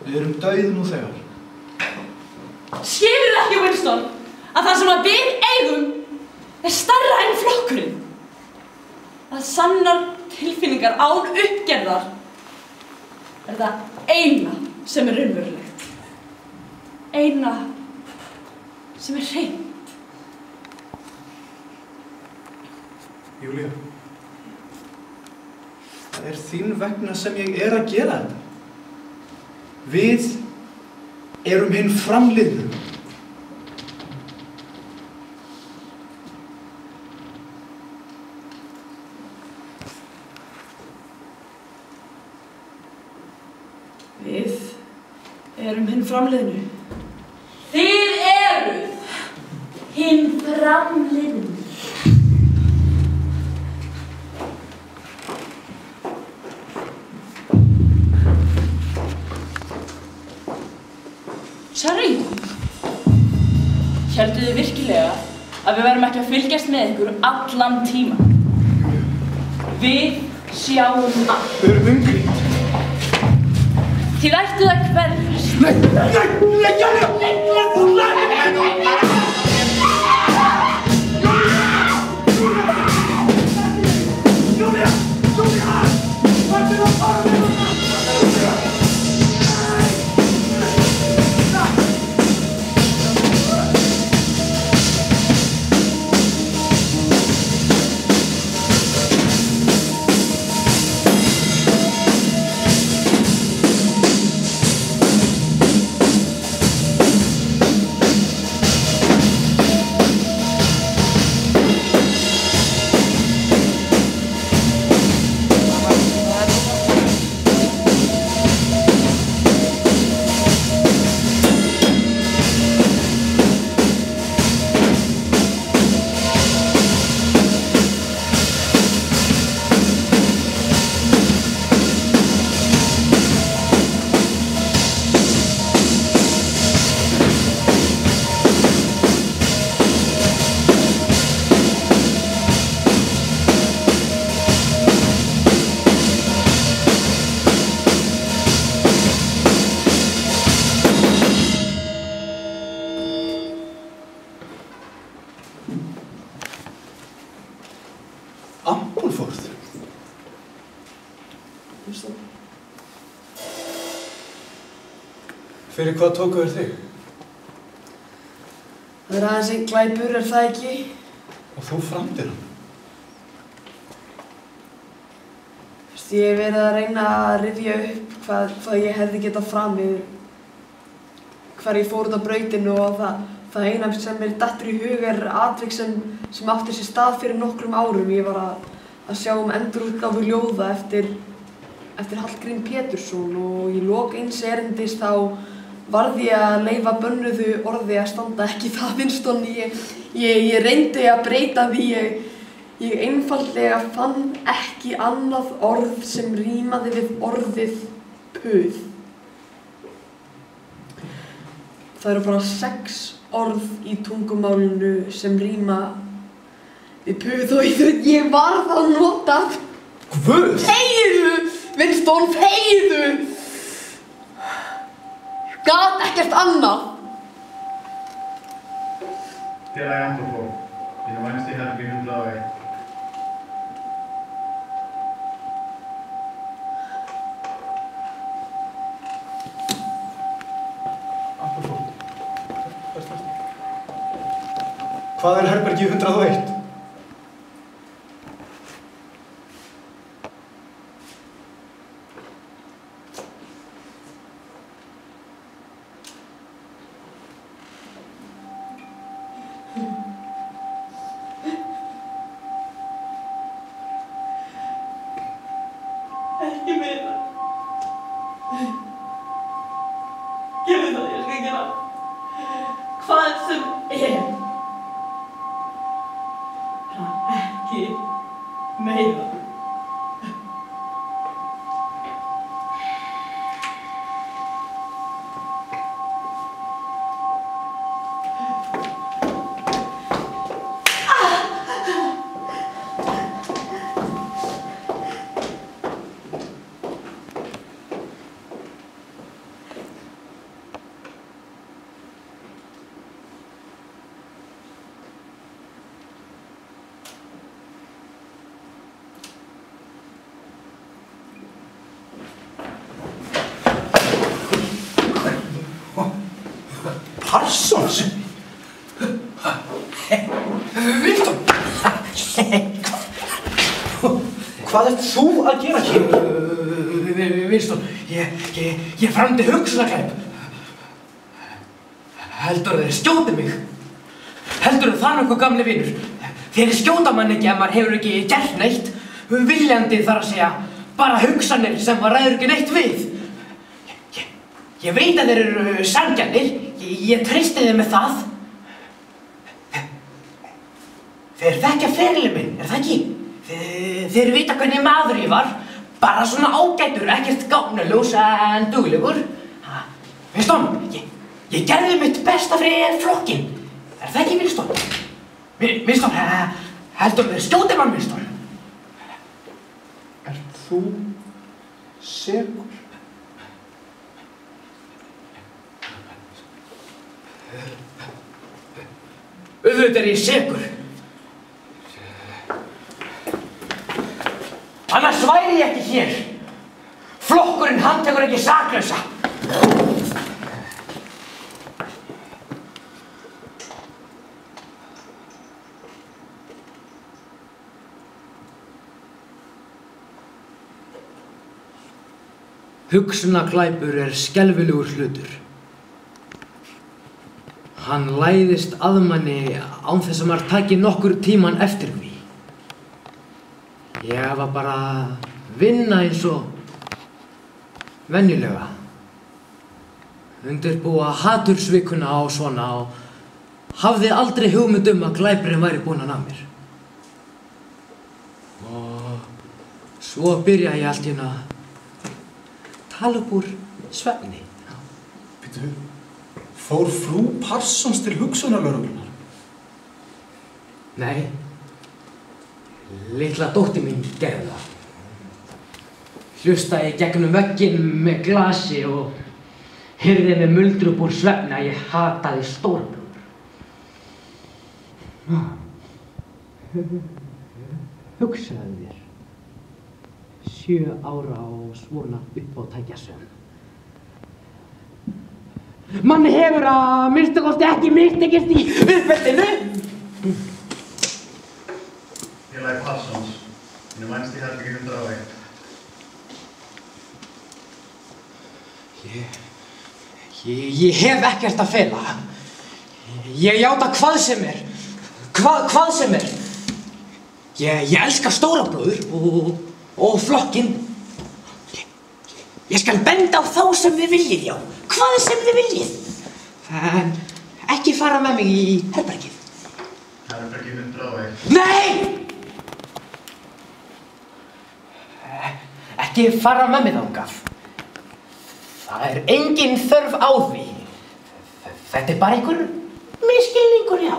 Við erum dauð nú þegar. Skilur ekki, Winston, að það sem við eigum stærra en flokkurinn? Að sannar tilfinningar án uppgerðar það eina sem raunverulegt. Eina sem hreint. Júlía, það þín vegna sem ég að gera þetta. Við erum hinn framliðnu. Við erum hinn framliðnu. Þið eruð hinn framliðnu. Sherry, hélduð þið virkilega að við verðum ekki að fylgjast með ykkur allan tíma? Við sjáum allt. Við erum umkringt. Þið ættuð að hverfast. Nei, Winston. Fyrir hvað tóku þér þig? Það aðeins einn glæpur, það ekki? Og þú framdir hann? Ég hef verið að reyna að rifja upp hvað ég hefði getað framið, hvar ég fór út á brautinu og það eina sem mér dettur í hug atvik sem átti sér stað fyrir nokkrum árum. Ég var að sjá endurútgáfu ljóða eftir Hallgrím Pétursson og í lok eins erindis þá varð ég að leyfa bönnuðu orði að standa ekki það Winston. Ég reyndi að breyta því. Ég einfaldlega fann ekki annað orð sem rímaði við orðið puð. Það eru bara 6 orð í tungumálinu sem ríma við puð og ég varð að nota Guð! Þegiðu, Winston, þegiðu! Gat ekkert annað. Félagi Andrófó, ég vænst í herbergi 101. Hvað herbergi 101? Ekki meira. Gerðu það, ég skal gera hvað sem ekki meira. Parsons? Winston! Hvað ert þú að gera hér? Winston, ég framdi hugsunarglæp. Heldurðu þeir skjóti mig? Heldurðu það nokkuð gamli vinur? Þeir skjóta mann ekki ef maður hefur ekki gert neitt. Viljandi þarf að segja, bara hugsanir sem maður ræður ekki neitt við. Ég veit að þeir eru sanngjarnir, ég treysti þeim með það. Þeir þekkja ferilinn minn, það ekki? Þeir vita hvernig maður ég var, bara svona ágætur, ekkert gáfnuljós en duglegur. Winston, ég gerði mitt besta fyrir flokkinn, það ekki Winston? Winston, heldur þeir skjóti mann, Winston? Ert þú sekur? Auðvitað er ég sekur. Annars væri ég ekki hér. Flokkurinn handtekur ekki saklausa. Hugsunarglæpur er skelfilegur hlutur. Hann læðist að manni án þess að maður taki nokkur tíman eftir því. Ég var bara að vinna eins og venjulega. Undirbúa hatursvikuna á svona og hafði aldrei hugmynd að glæpurinn væri búinn að ná mér. Og svo byrjaði ég allt í einu að tala upp úr svefni. Býtu, fór frú Parsons til hugsunarlögreglunnar? Nei, litla dóttir mín gerði það. Hlustaði í gegnum vegginn með glasi og heyrði með muldri upp úr svefni að ég hataði stórbróður. Hugsaðu þér, 7 ára og svona uppátækjasöm. Manni hefur að minnsta kosti ekki mistekist í uppeldinu. Félagi Passons, minn vænst í herbergi 101. Ég hef ekkert að fela. Ég játa hvað sem er. Hvað sem er. Ég elska Stórabróður og flokkinn. Ég skal benda á þá sem þið viljið, já. Hvað sem þið viljið. En ekki fara með mig í herbergið. Herbergi 101. Nei! Ekki fara með mig þangað. Það er engin þörf á því. Þetta er bara einhver misskilningur, já.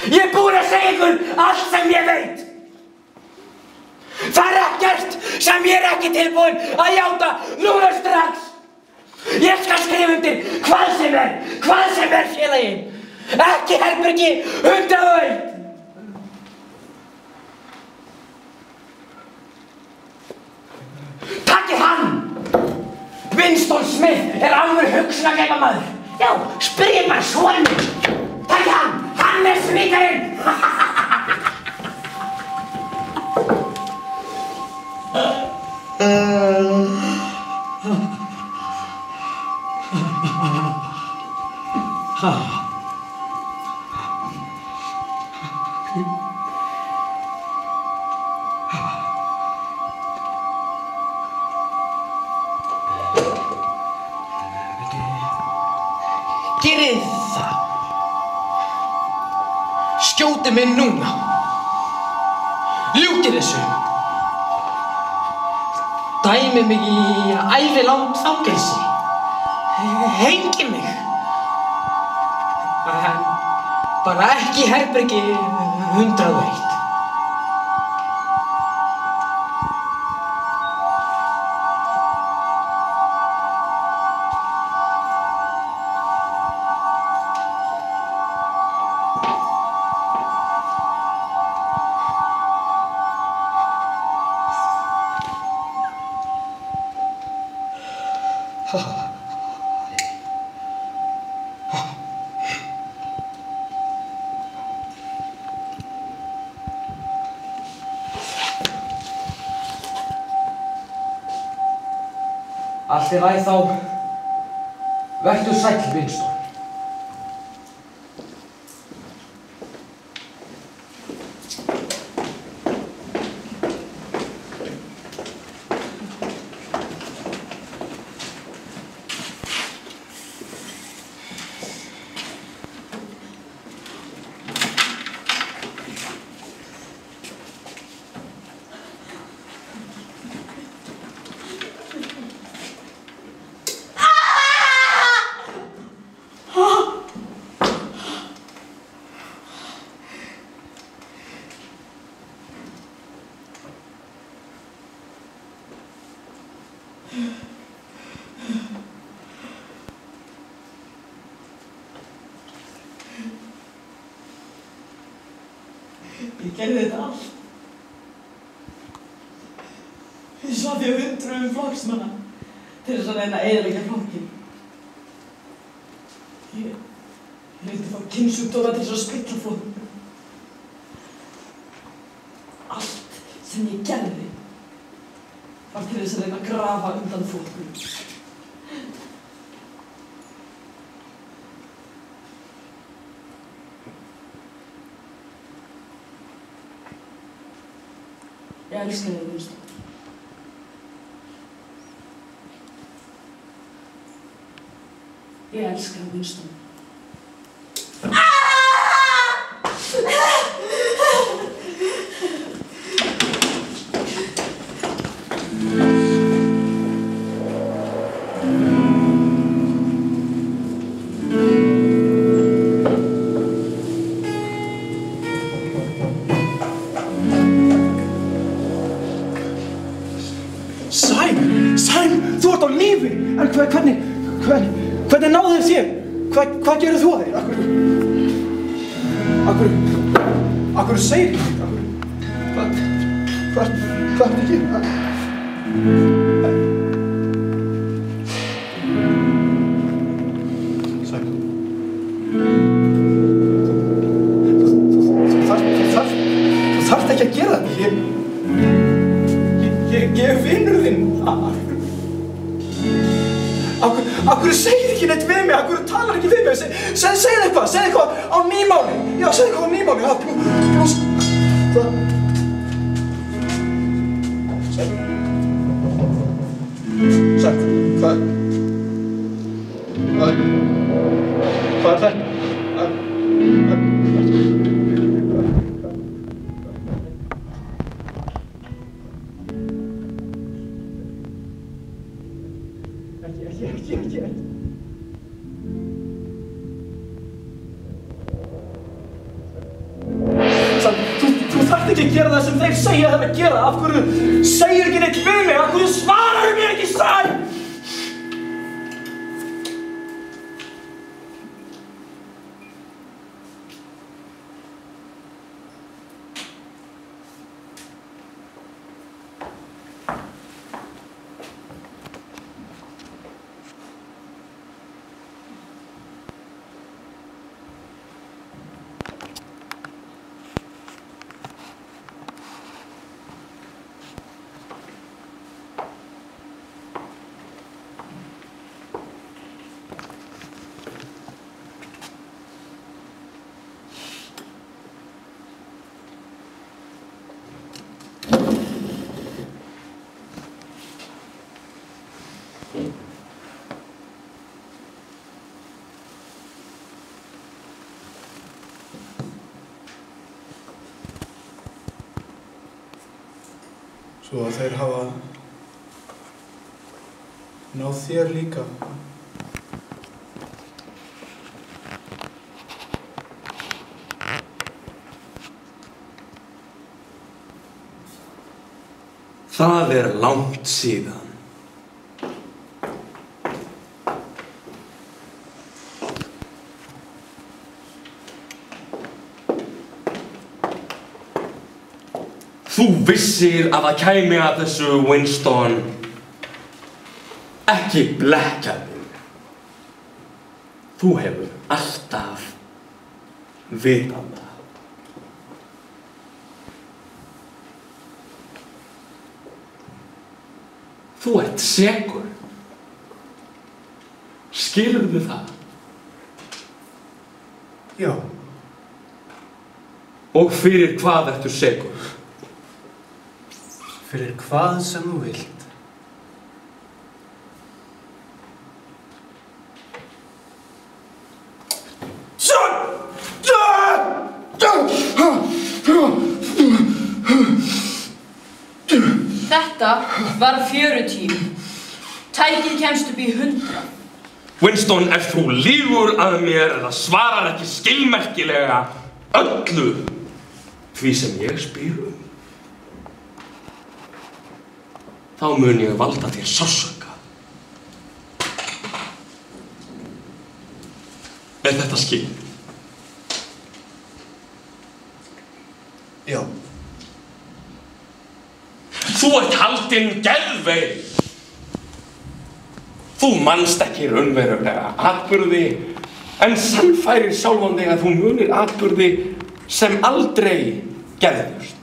Ég er búinn að segja ykkur allt sem ég veit. Það er ekkert sem ég er ekki tilbúinn að játa núna strax. Ég skal skrifa undir hvað sem er félagi. Ekki herbergi 101. Takkið hann! Winston Smith er alveg hugsunarglæpamaður. Já, spyrjið bara son minn. Takkið hann er svíkarinn. Gerið það. Skjótið mig núna. Ljúkið þessu. Dæmið mig í ævilangt fangelsi. Hengið mig. Bara ekki í herbergi 101. Allt í lagi þá. Vertu sæll, Winston. Ég gerði þetta allt. Ég svaf hjá hundruðum flokksmanna til þess að reyna að eyðileggja flokkinn. Ég vildi fá kynnsjúkdóma til þess að spilla flokkinn. Allt sem ég gerði var til þess að reyna að grafa undan flokkinn. Ég elska þig, Winston. Ég elska þig, Winston. Hvernig náðu þér þér? Hvað gerðu þú að þér? Akkur segir þú þetta? þarft ekki að... Sæl. Þú þarft ekki að gera þetta. Ég er vinur þinn. Af hverju segir ekki neitt við mig? Af hverju talar ekki við mig? Segð eitthvað á nýmáli. Já, segð eitthvað á nýmáli. Plús... Sætt, hvað er þetta? Ekki. Þú þarft ekki að gera það sem þeir segja það að gera. Af hverju segir ekki neitt við mig? Af hverju svarar mér ekki sæl? Svo að þeir hafa náð þér líka. Það er langt síðan. Þú vissir að það kæmi að þessu, Winston. Ekki blekkja þig. Þú hefur alltaf vitað það. Þú ert sekur. Skilurðu það? Já. Og fyrir hvað ertu sekur? Fyrir hvað sem þú vilt. Þetta var 40. Tækið kemst upp í 100. Winston, ef þú lýgur að mér eða svarar ekki skilmerkilega öllu því sem ég spyr þá mun ég valda þér sársauka. Er þetta skilið? Já. Þú ert haldinn geðveik. Þú manst ekki raunverulega atburði, en sannfærir sjálfan þig að þú munir atburði sem aldrei gerðust.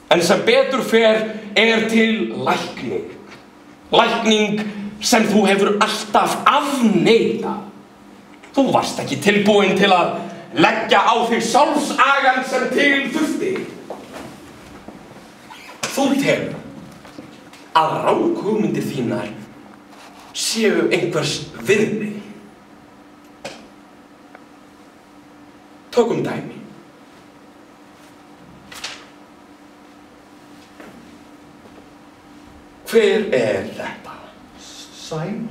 En sem betur fer er til lækning. Lækning sem þú hefur alltaf afneitað. Þú varst ekki tilbúin til að leggja á þig sjálfsagann sem til þurfti. Þú telur að ranghugmyndir þínar séu einhvers virði. Tökum dæmi. Hver er þetta? Sæm?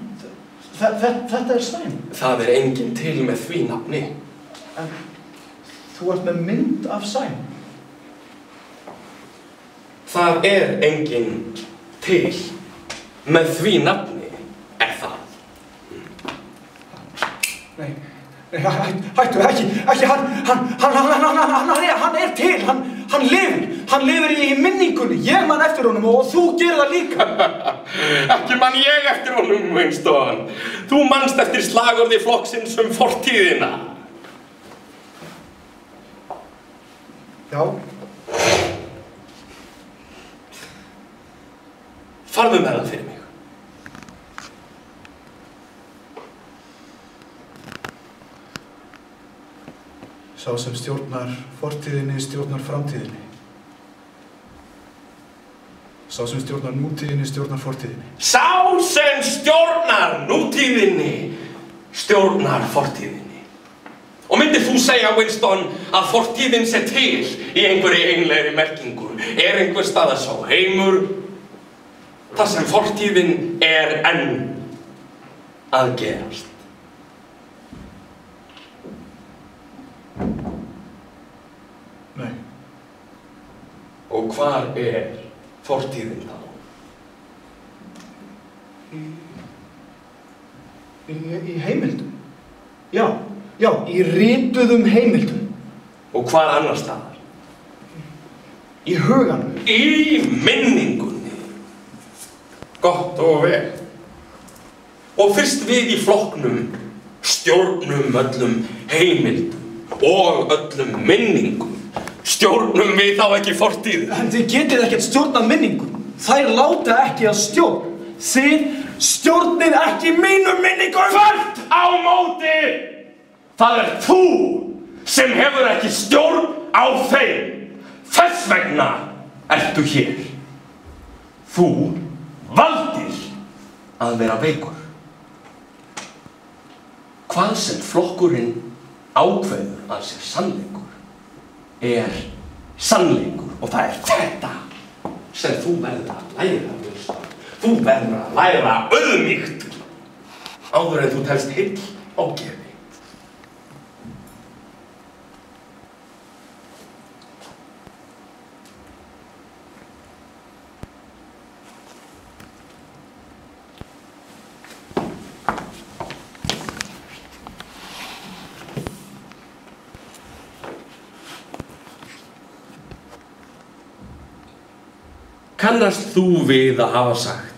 Þetta er Sæm? Það er enginn til með því nafni. En þú ert með mynd af Sæm? Það er enginn til með því nafni, er það? Nei, hættu, ekki, hann er til, hann lifir. Hann lifir í minningunni. Ég man eftir honum og þú gerir það líka. Ekki man ég eftir honum, Winston. Þú manst eftir slagorði flokksins fortíðina. Já. Farðu með það fyrir mig. Sá sem stjórnar fortíðinni stjórnar framtíðinni. Sá sem stjórnar nútíðinni stjórnar fortíðinni. Sá sem stjórnar nútíðinni stjórnar fortíðinni. Og myndir þú segja, Winston, að fortíðin sé til í einhverri einlegri merkingu? Einhver staðar sá heimur þar sem fortíðin enn að gerast? Nei. Og hvar fortíðin þá? Í heimildum. Já, í rituðum heimildum. Og hvar annar staðar? Í huganum. Í minningunni. Gott og vel. Og fyrst við í flokknum stjórnum öllum heimildum og öllum minningum. Stjórnum við þá ekki fortíðin? En þið getið ekkert stjórnað minningum. Þær láta ekki að stjórn. Þið stjórnið ekki mínum minningum. Þvert á móti! Það þú sem hefur ekki stjórn á þeim. Þess vegna ertu hér. Þú valdir að vera veikur. Hvað sem flokkurinn ákveður að sé sannleikur sannleikur og það þetta sem þú verður að læra, Winston. Þú verður að læra auðmýkt áður en þú telst heill og gefi. Kannast þú við að hafa sagt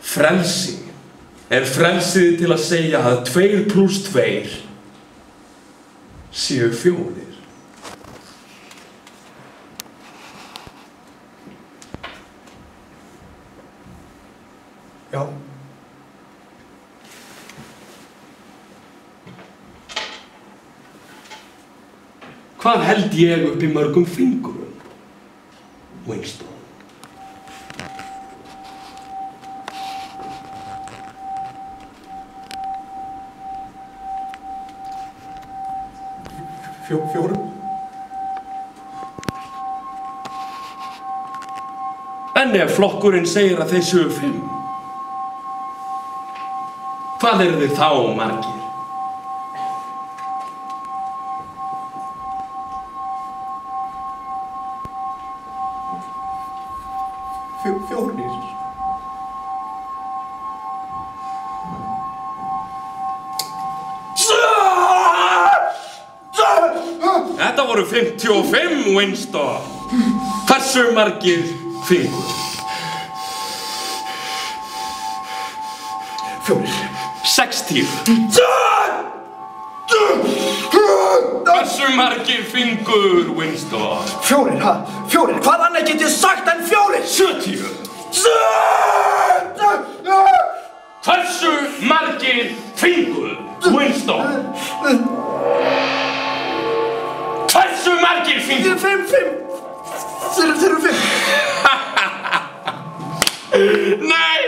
frelsi frelsið til að segja að 2 + 2 séu 4? Já. Hvað held ég upp í mörgum fingurum, Winston? Fjórum? En ef flokkurinn segir að þeir séu 5, hvað eru þeir þá margir? Fjórir. Þetta voru 55, Winston. Hversu margir fingur? 4. 60. Hversu margir fingur, Winston? 4, ha? 4. Hvað annað get ég sagt en 4? 70. Hversu margir fingur, Winston? Hversu margir fingur? 5. Þeir eru 5. Nei,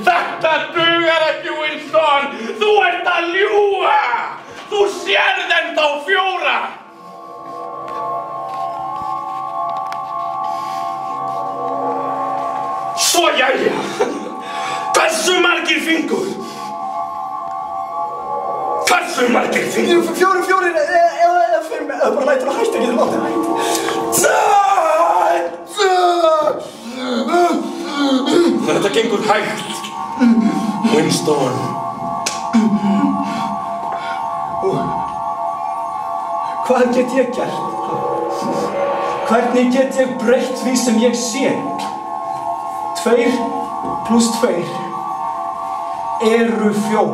þetta dugar ekki, Winston. Þú ert að ljúga. Þú sérð ennþá 4. Svo jæja. Hversu margir fingur? Hversu margir fingur? 4 eða 5. Bara lætur að hætta, getur látið hætt. Þetta gengur hægt, Winston. Hvað get ég gert? Hvernig get ég breytt því sem ég sé? 2 + 2 eru 4.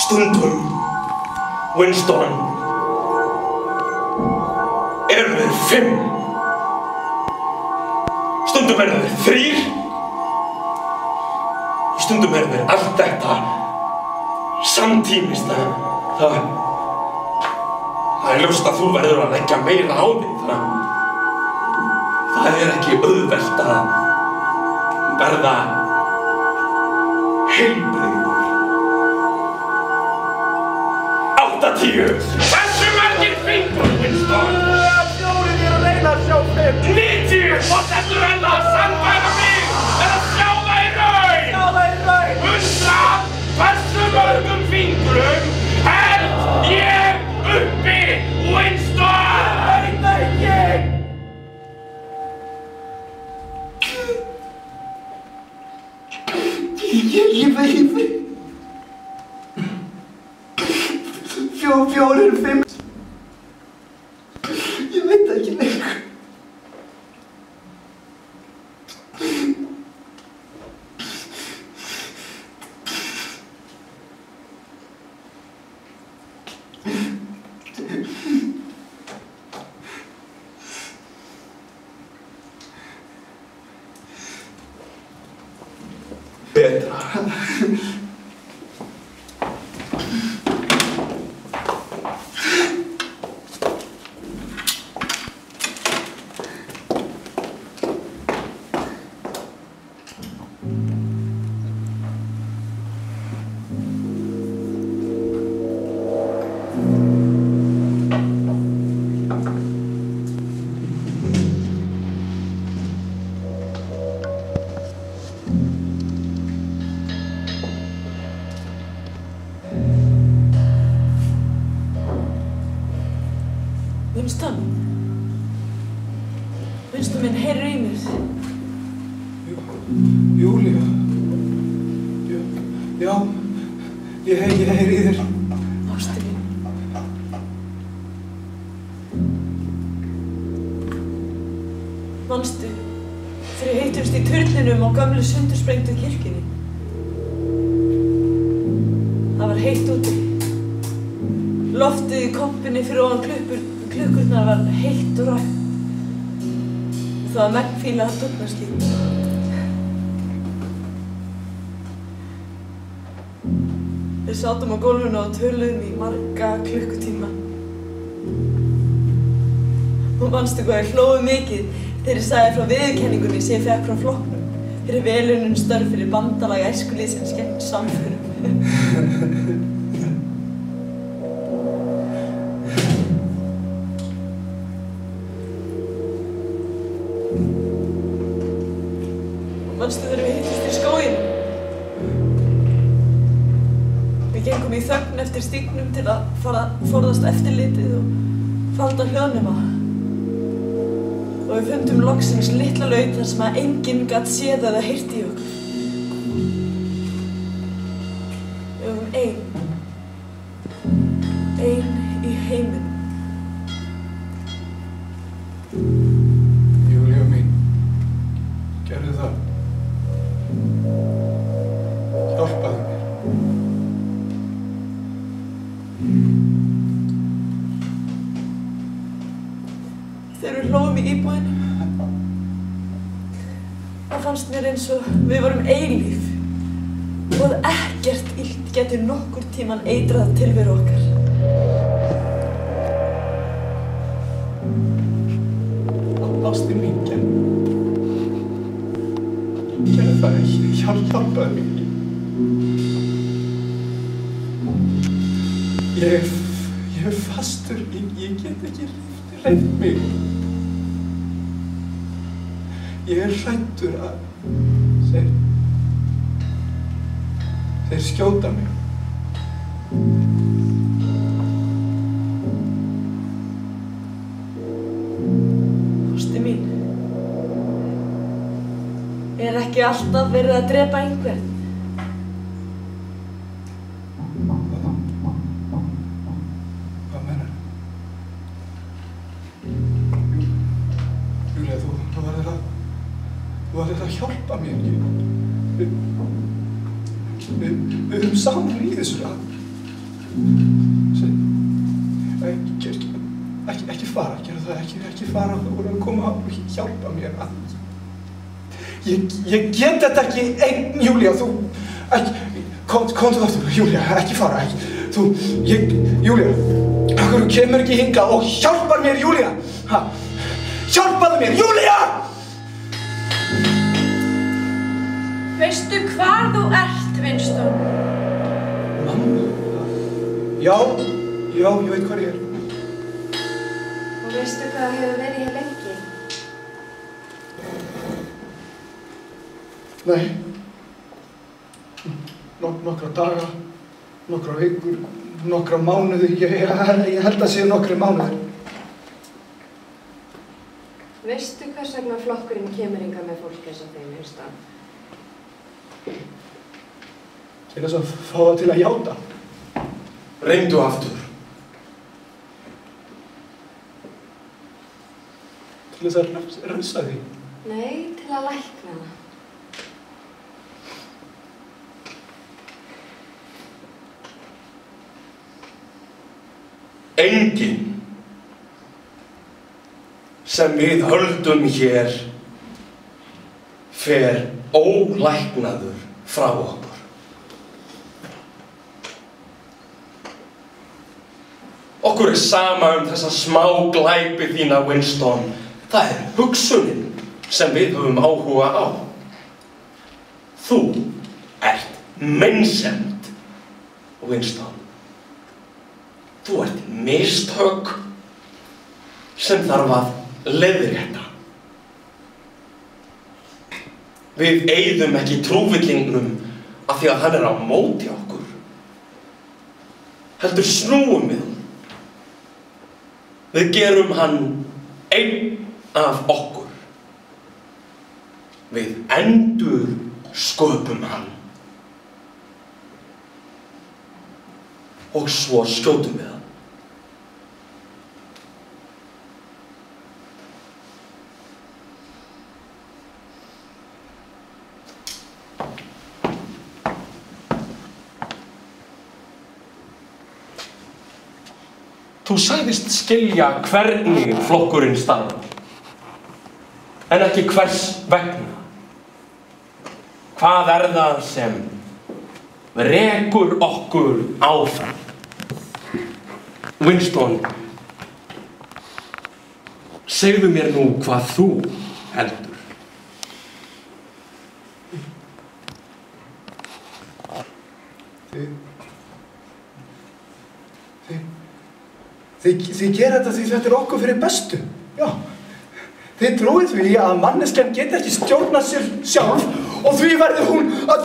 Stundum, Winston, eru þeir 5. Stundum eru þeir 3. Stundum eru þeir allt þetta samtímis. Það er ljóst að þú verður að leggja meira á þig. Það er ekki auðvelt að verða heilbrigður. 80. Hversu margir fingur, Winston? 4 er að reyna að sjá 5. 90. Og þetta er að sannfæra mig eða sjá það í raun. Sjá það í raun. 100. Hversu mörgum fingrum held ég uppi, Winston? Ég veit ekki. Ég veit. 4 eru 5. Ég veit ekki lengur. Betra. Winston minn, heyrðu í mér. Júlía. Já, ég heyri í þér. Ástin mín. Manstu, þegar við hittumst í turninum á gömlu sundursprengdu kirkjunni. Það var heitt úti. Loftið í kompunni fyrir ofan klukkurnar var heitt og rætt. Það var megnfíla að dugnaskýt. Við sátum á gólfinu og töluðum í marga klukkutíma. Og manstu hvað ég hlóði mikið þegar ég sagði frá viðurkenningunni sem ég fékk frá flokknum fyrir velunum störf fyrir bandalag æskulýðsins gegn samförum. Manstu þegar við hittust í skóginum? Við gengum í þögn eftir stígnum til að forðast eftirlitið og falda hljóðnema. Og við fundum loksins litla laut þar sem að enginn gat séð eða heyrt í okkur. Við vorum ein í heiminum. Júlía mín, gerðu það. Hjálpaðu mér. Þegar við hlógum í íbúðinni, það fannst mér eins og við vorum eilíf og að ekkert illt gæti nokkur tíman eitrað tilveru okkar. Ástin mín, gerðu það ekki. Hjálpaðu mér. Ég er fastur. Ég get ekki reynt mig. Ég er hræddur að þeir skjóta mig. Ástin mín, er ekki alltaf verið að drepa einhvern? Júlía, þú verður að hjálpa mér. Við erum saman í þessu. Ekki fara, gerðu það ekki fara. Þú verður að koma og hjálpa mér. Ég get þetta ekki einn, Júlía. Komdu aftur, Júlía, ekki fara. Júlía, af hverju kemur ekki hingað og hjálpar mér, Júlía? Hjálpaðu mér, Júlía! Veistu hvar þú ert, Winston? Mamma? Já, ég veit hvar ég er. Og veistu hvað þú hefur verið hér lengi? Nei. Nokkra daga, nokkra vikur, nokkra mánuði. Ég held að séu nokkri mánuðir. Veistu hvers vegna flokkurinn kemur hingað með fólk eins og þeim, Winston? Til þess að fá það til að játa. Reyndu aftur. Til þess að refsa því. Nei, til að lækna það. Enginn sem við höldum hér fer ólæknaður frá okkur. Okkur er sama þessa smá glæpi þína, Winston. Það er hugsunin sem við höfum áhuga á. Þú ert meinsemd, Winston. Þú ert mistök sem þarf að leiðrétta. Við eyðum ekki trúvillingnum af því að hann er á móti okkur. Heldur snúum við hann. Við gerum hann einn af okkur. Við endur sköpum hann. Og svo skjótum við hann. Þú sagðist skilja hvernig flokkurinn starfar, en ekki hvers vegna. Hvað er það sem rekur okkur áfram? Winston, segðu mér nú hvað þú heldur. Þið gera þetta því þetta er okkur fyrir bestu. Já. Þið trúið því að manneskjan geti ekki stjórnað sér sjálf og því verður hún að...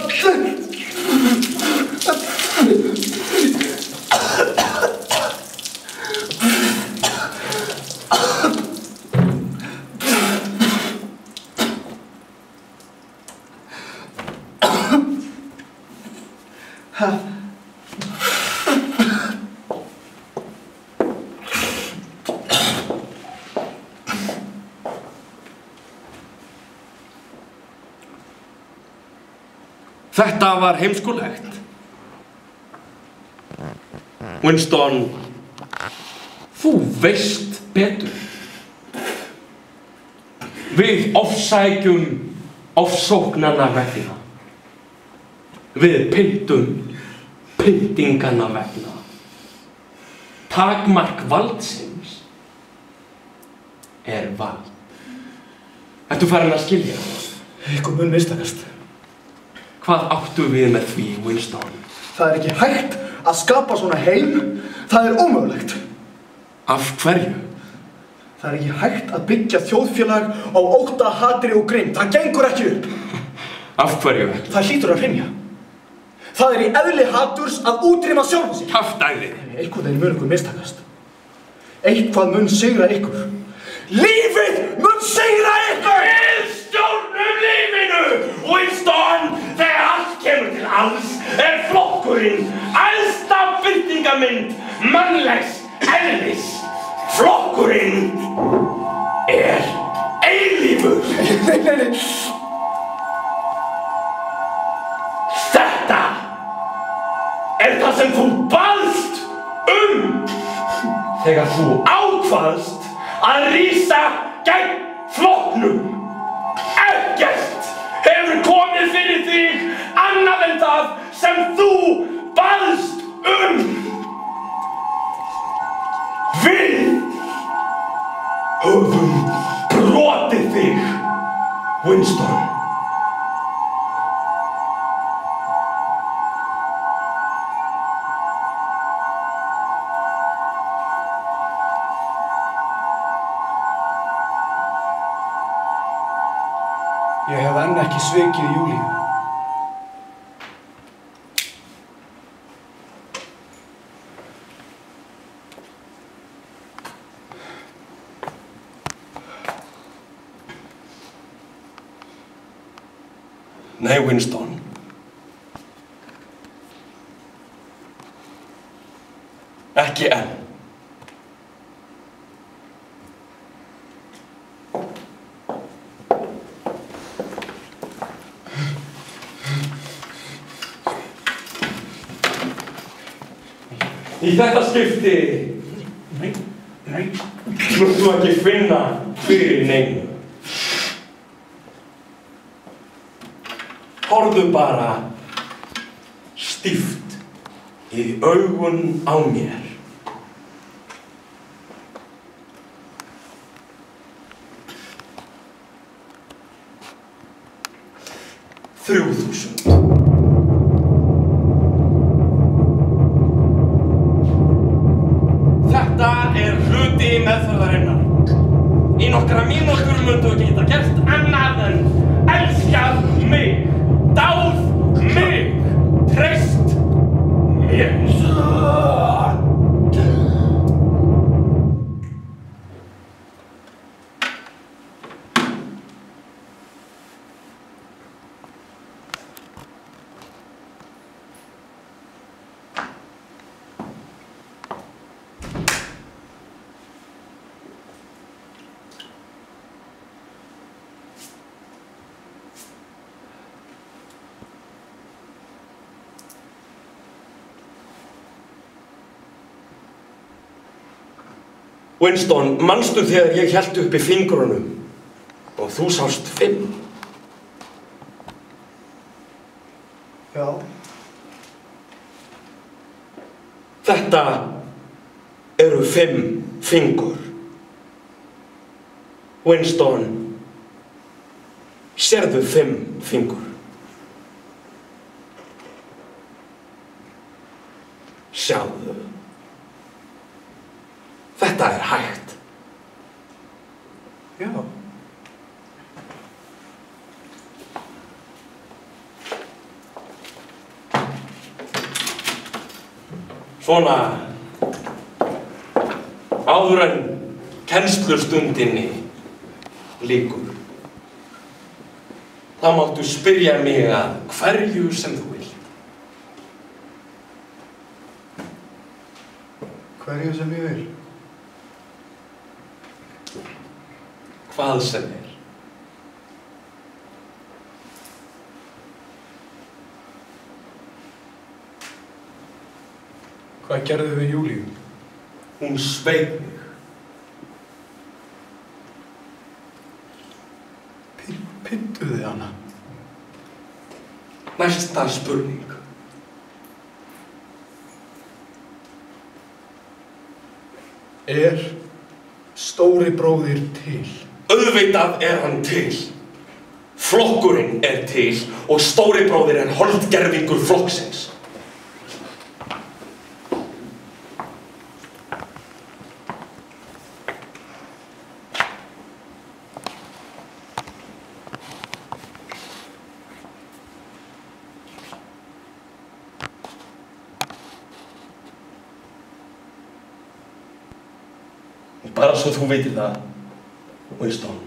Þetta var heimskulegt. Winston, þú veist betur. Við ofsækjum ofsóknanna vegna. Við pyntum pyntinganna vegna. Takmark valdsins er vald. Ertu farin að skilja? Ykkur mun mistakast. Hvað áttu við með því, Winston? Það er ekki hægt að skapa svona heim. Það er ómögulegt. Af hverju? Það er ekki hægt að byggja þjóðfélag á ótta, hatri og grimmd. Það gengur ekki upp. Af hverju ekki? Það hlýtur að hrynja. Það er í eðli haturs að útrýma sjálfum sig. Kjaftæði. Eitthvað þeir mun ykkur mistakast. Eitthvað mun sigra ykkur. Lífið mun sigra ykkur! Við stjórnum lífinu! Winston, þegar allt kemur til alls, er flokkurinn æðsta birtingarmynd mannlegs eðlis. Flokkurinn er eilífur. Þetta er það sem þú baðst þegar þú ákvaðst að rísa gegn flokknum. Ekkert hefur komið fyrir þig annað en það sem þú baðst Við höfum brotið þig, Winston. Ég hef enn ekki svikið Júlíu. Nei, Winston. Ekki enn. Í þetta skipti munt þú ekki finna fyrir neinu. Horfðu bara stíft í augun á mér. $3,000. Þetta er hluti meðferðarinnar. Í nokkra mínútur mundu ekki geta gert annað en elskað mig. Dáð mig, treyst mér. Winston, manstu þegar ég hélt uppi fingrunum og þú sást 5? Já. Þetta eru 5 fingur. Winston, sérðu 5 fingur? Sjáðu. Þetta er hægt. Já. Svona, áður en kennslustundinni lýkur. Þá máttu spyrja mig að hverju sem þú vilt. Hverju sem ég vil? Hvað sem er. Hvað gerðu við Júlíu? Hún sveik mig. Pyntuðu hana? Næsta spurning. Er stóri bróðir til? Auðvitað er hann til. Flokkurinn er til og stóri bróðir er holdgervingur flokksins. Bara svo þú veitir það, Winston,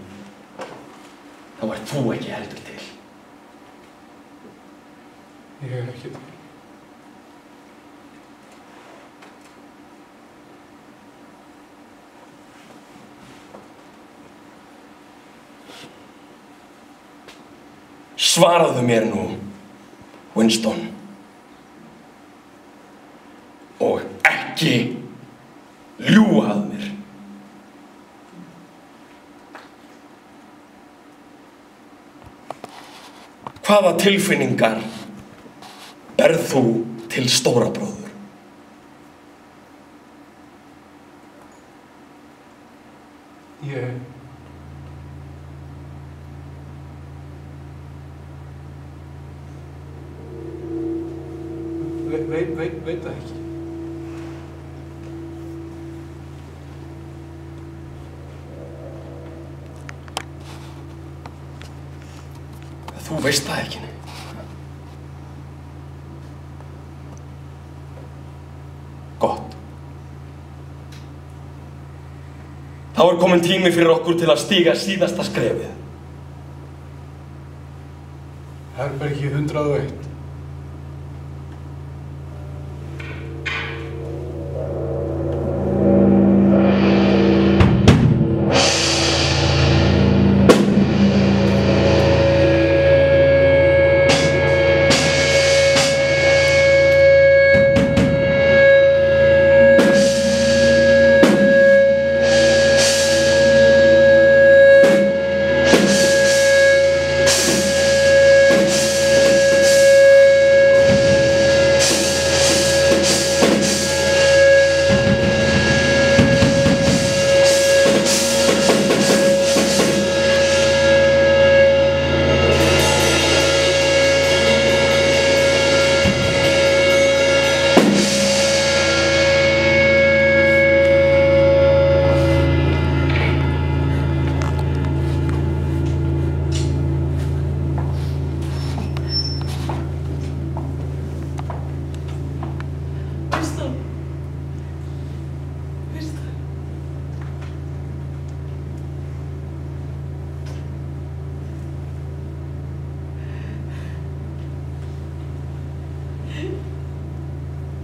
þá ert þú ekki heldur til. Ég er ekki til. Svaraðu mér nú, Winston. Og ekki ljúga að mér. Hvaða tilfinningar berð þú til stóra bróður? Veit það ekki. Þú veist það ekki. Gott. Þá kominn tími fyrir okkur til að stíga síðasta skrefið. Herbergi 101.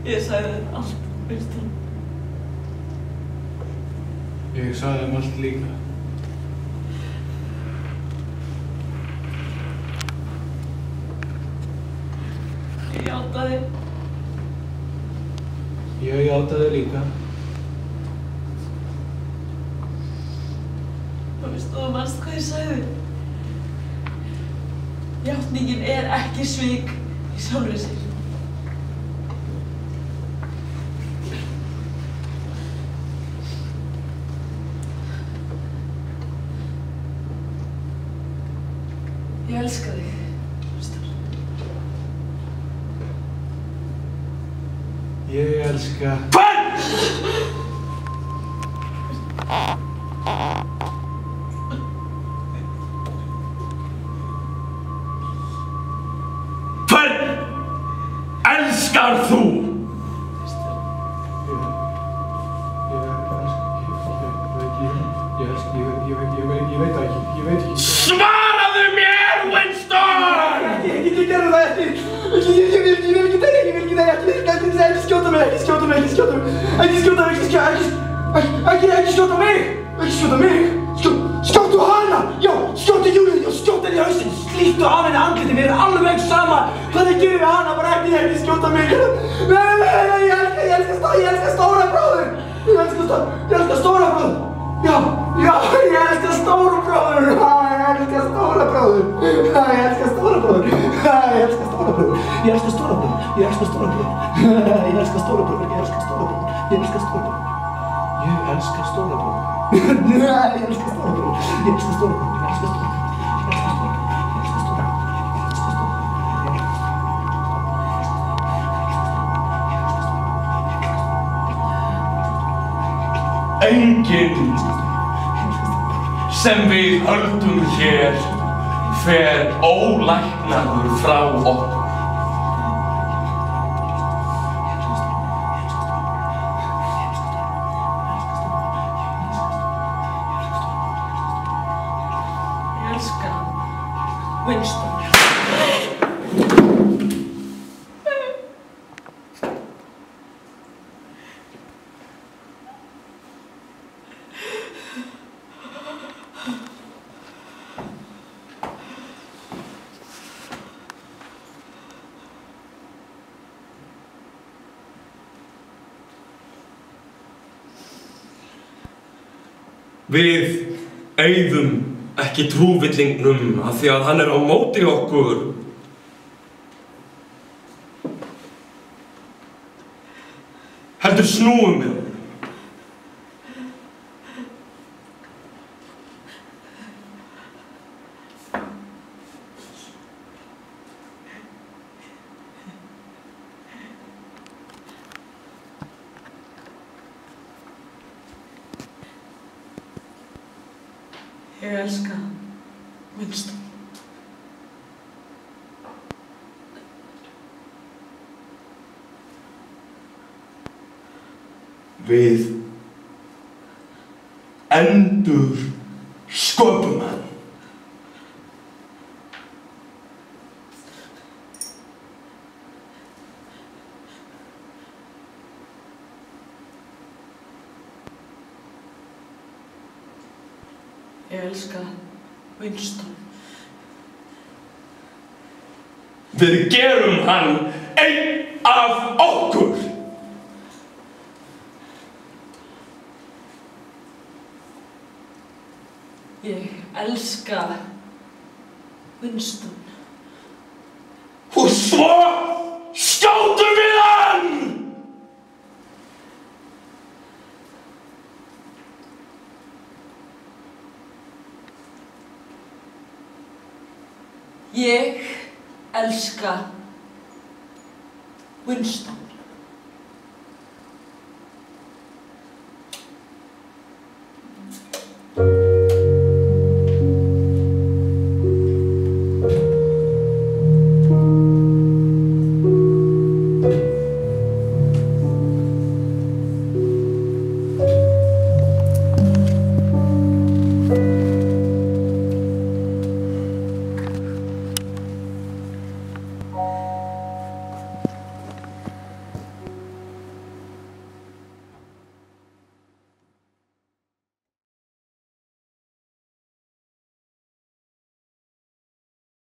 Ég sagði þér allt, Winston. Ég sagði þeim allt líka. Ég játaði. Ég játaði líka. Og Winston, þú manst hvað ég sagði? Játningin ekki svik í sjálfri sér. Ég elska þig, Winston. Ég elska... Hvern elskar þú? Ég veit það ekki. Svaraðu mér, Winston! Ég gerði það ekki. Ég vil ekki það, ekki skjóta mig. Ekki skjóta mig. Skjótu hana. Já, skjótu Júlíu og skjótu henni í hausinn. Slíktu af henni andliti, mér alveg sama hvað þið gerir við hana, bara ekki skjóta mig. Nei, ég elska stóra bróður. Ég elska stóra bróður. Já, ég elska stóra bróður. Ég elska stóra bróður. Enginn sem við höldum hér fer ólæknaður frá okkur. Ég elska Winston. Við eyðum ekki trúvillingnum af því að hann á móti okkur. Heldur snúum við honum. Ég elska Winston. Við endur sköpum hann. Ég elska Winston. Við gerum hann einn af okkur. Ég elska Winston. Og svo skjótum við hann! Ég elska Winston.